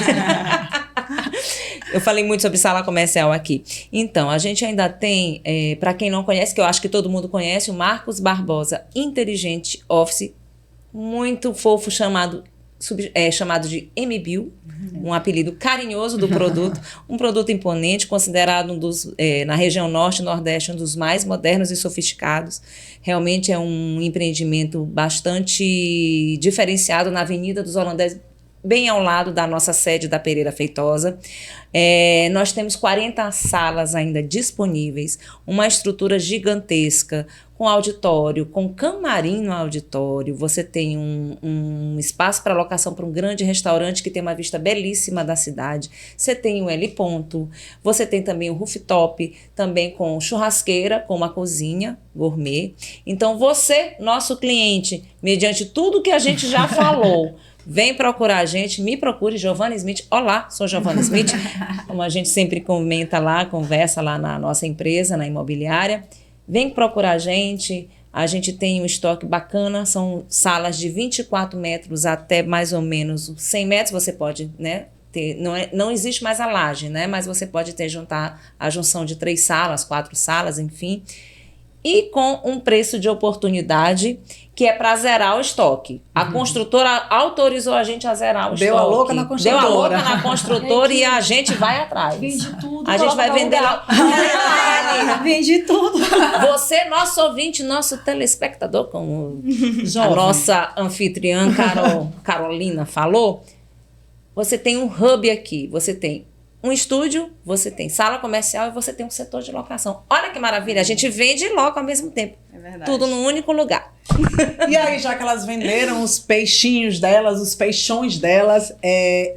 Speaker 4: Eu falei muito sobre sala comercial aqui. Então, a gente ainda tem, para quem não conhece, que eu acho que todo mundo conhece, o Marcos Barbosa Inteligente Office, muito fofo, chamado de MBIL, um apelido carinhoso do produto, um produto imponente, considerado na região norte e nordeste, um dos mais modernos e sofisticados. Realmente é um empreendimento bastante diferenciado na Avenida dos Holandeses, bem ao lado da nossa sede da Pereira Feitosa. Nós temos 40 salas ainda disponíveis, uma estrutura gigantesca, com auditório, com camarim no auditório. Você tem um espaço para locação para um grande restaurante que tem uma vista belíssima da cidade. Você tem um heliponto, você tem também o rooftop, também com churrasqueira, com uma cozinha gourmet. Então você, nosso cliente, mediante tudo que a gente já falou, vem procurar a gente, me procure, Giovanna Smith. Olá, sou Giovanna Smith. Como a gente sempre comenta lá, conversa lá na nossa empresa, na imobiliária. Vem procurar a gente tem um estoque bacana, são salas de 24 metros até mais ou menos 100 metros, você pode, né, ter, não existe mais a laje, né, mas você pode juntar a junção de 3 salas, 4 salas, enfim, e com um preço de oportunidade que é para zerar o estoque. A construtora autorizou a gente a zerar o estoque.
Speaker 1: Deu a louca na construtora.
Speaker 4: Deu a louca na construtora e a gente vai atrás.
Speaker 3: Vende tudo.
Speaker 4: A gente vai vender lá.
Speaker 3: Vende tudo.
Speaker 4: Você, nosso ouvinte, nosso telespectador, como a nossa anfitriã Carolina falou, você tem um hub aqui, você tem um estúdio, você tem sala comercial e você tem um setor de locação. Olha que maravilha, a gente vende e loca ao mesmo tempo.
Speaker 2: É verdade.
Speaker 4: Tudo num único lugar.
Speaker 1: E aí, já que elas venderam os peixinhos delas, os peixões delas,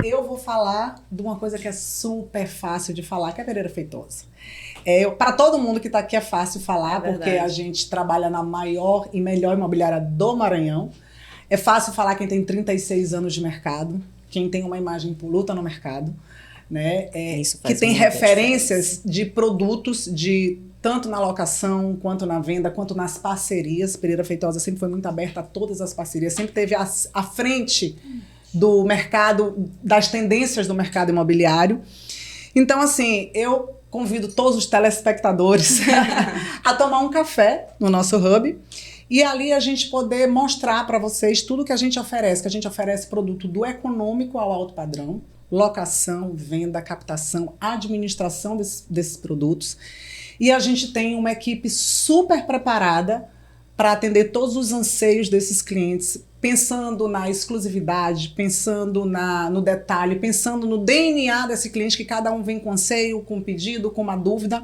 Speaker 1: eu vou falar de uma coisa que é super fácil de falar, que é a Pereira Feitosa. Para todo mundo que está aqui é fácil falar, porque a gente trabalha na maior e melhor imobiliária do Maranhão. É fácil falar quem tem 36 anos de mercado, quem tem uma imagem impoluta no mercado, né? Que tem referências de produtos tanto na locação, quanto na venda, quanto nas parcerias. Pereira Feitosa sempre foi muito aberta a todas as parcerias, sempre teve à frente do mercado, das tendências do mercado imobiliário. Então, assim, eu convido todos os telespectadores a tomar um café no nosso hub e ali a gente poder mostrar para vocês tudo que a gente oferece, produto do econômico ao alto padrão, locação, venda, captação, administração desses produtos. E a gente tem uma equipe super preparada para atender todos os anseios desses clientes, pensando na exclusividade, pensando no detalhe, pensando no DNA desse cliente, que cada um vem com anseio, com pedido, com uma dúvida,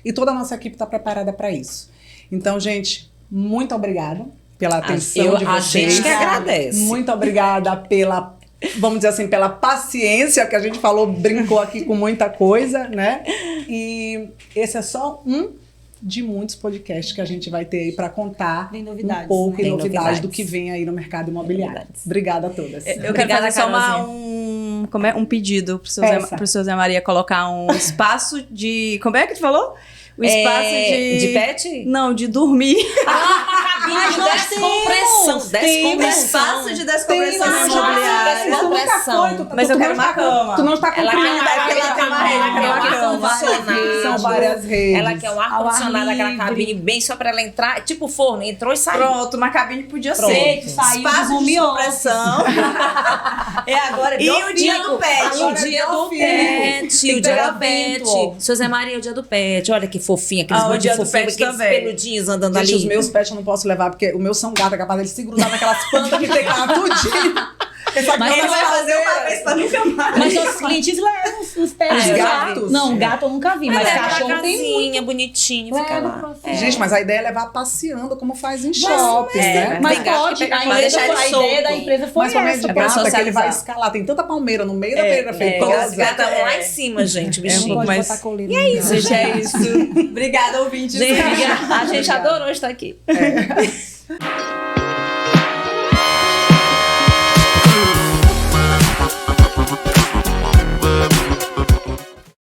Speaker 1: e toda a nossa equipe está preparada para isso. Então, gente, muito obrigada pela atenção de vocês.
Speaker 4: A gente que agradece.
Speaker 1: Muito obrigada pela vamos dizer assim, pela paciência que a gente falou, brincou aqui com muita coisa, né? E esse é só um de muitos podcasts que a gente vai ter aí para contar
Speaker 3: Tem novidades,
Speaker 1: um pouco
Speaker 3: né?
Speaker 1: e
Speaker 4: Tem
Speaker 1: novidades
Speaker 4: novidades.
Speaker 1: do que vem aí no mercado imobiliário.
Speaker 4: Novidades.
Speaker 1: Obrigada a todas.
Speaker 2: Eu quero
Speaker 4: Obrigada,
Speaker 2: fazer só
Speaker 4: Carolzinha.
Speaker 2: um pedido pro seu,
Speaker 1: Peça.
Speaker 2: pro seu Zé Maria colocar um espaço de... Como é que tu falou? O espaço
Speaker 4: De pet?
Speaker 2: Não, de dormir.
Speaker 3: Mas nós temos.
Speaker 2: Tem um espaço de descompressão
Speaker 1: Tem,
Speaker 2: imobiliária.
Speaker 1: isso nunca foi.
Speaker 2: Mas eu quero uma cama.
Speaker 1: Tu não está
Speaker 4: Ela
Speaker 1: cumprindo
Speaker 4: quer
Speaker 1: aquela
Speaker 2: ela tem uma regra,
Speaker 1: cama.
Speaker 2: ela quer um
Speaker 4: ar-condicionado.
Speaker 1: São várias redes.
Speaker 4: Ela quer um ar-condicionado, aquela
Speaker 3: livre.
Speaker 4: cabine bem só pra ela entrar. Tipo forno, entrou e saiu.
Speaker 2: Pronto, uma cabine podia
Speaker 4: Pronto.
Speaker 2: ser.
Speaker 3: Saiu do
Speaker 2: Espaço de
Speaker 3: home
Speaker 2: descompressão.
Speaker 3: É agora.
Speaker 2: E o dia do pet.
Speaker 4: O
Speaker 1: Agora
Speaker 4: dia
Speaker 1: é
Speaker 4: do
Speaker 1: filho.
Speaker 4: pet,
Speaker 2: Tem
Speaker 4: o
Speaker 2: que
Speaker 4: dia
Speaker 2: pegar
Speaker 4: do pet.
Speaker 2: vento.
Speaker 4: Seu Zé Maria, é o dia do pet. Olha que fofinho, aqueles
Speaker 2: O
Speaker 4: monte de
Speaker 2: dia do
Speaker 4: fofinho,
Speaker 2: pet
Speaker 4: aqueles
Speaker 2: também.
Speaker 4: peludinhos andando
Speaker 1: Gente,
Speaker 4: ali.
Speaker 1: os meus pets eu não posso levar, porque o meu são gato, é capaz de se grudar naquelas plantas que tem lá tudinho. Essa
Speaker 3: Mas
Speaker 1: cama
Speaker 2: Ele vai
Speaker 1: é
Speaker 2: fazer uma
Speaker 1: caseira.
Speaker 2: vez pra nunca mais.
Speaker 3: Mas nossos clientes levam os pets.
Speaker 1: Os
Speaker 3: lá.
Speaker 1: gatos?
Speaker 3: Não, gato eu nunca vi, mas
Speaker 4: Ela é
Speaker 3: cachorro tem muito.
Speaker 4: casinha, bonitinho, fica
Speaker 3: Leva
Speaker 4: lá.
Speaker 3: pra você.
Speaker 1: Gente, mas a ideia é levar passeando, como faz em shopping, né?
Speaker 3: Mas
Speaker 4: Tem gato que
Speaker 3: pode,
Speaker 4: pega
Speaker 3: a,
Speaker 4: pra
Speaker 3: empresa,
Speaker 4: deixar ele
Speaker 3: a ideia da
Speaker 4: solto.
Speaker 3: empresa foi
Speaker 1: Mas somente
Speaker 3: essa.
Speaker 1: de
Speaker 2: pra
Speaker 1: gata que ele vai
Speaker 2: socializar.
Speaker 1: escalar. Tem tanta palmeira no meio da feira
Speaker 4: Os
Speaker 1: feitosa.
Speaker 4: gatos estão lá em cima, gente, o bichinho.
Speaker 2: pouco mais-
Speaker 3: botar coleira.
Speaker 4: E é isso,
Speaker 2: Gente, é isso. Obrigada, ouvintes.
Speaker 4: Gente, a gente adorou estar aqui.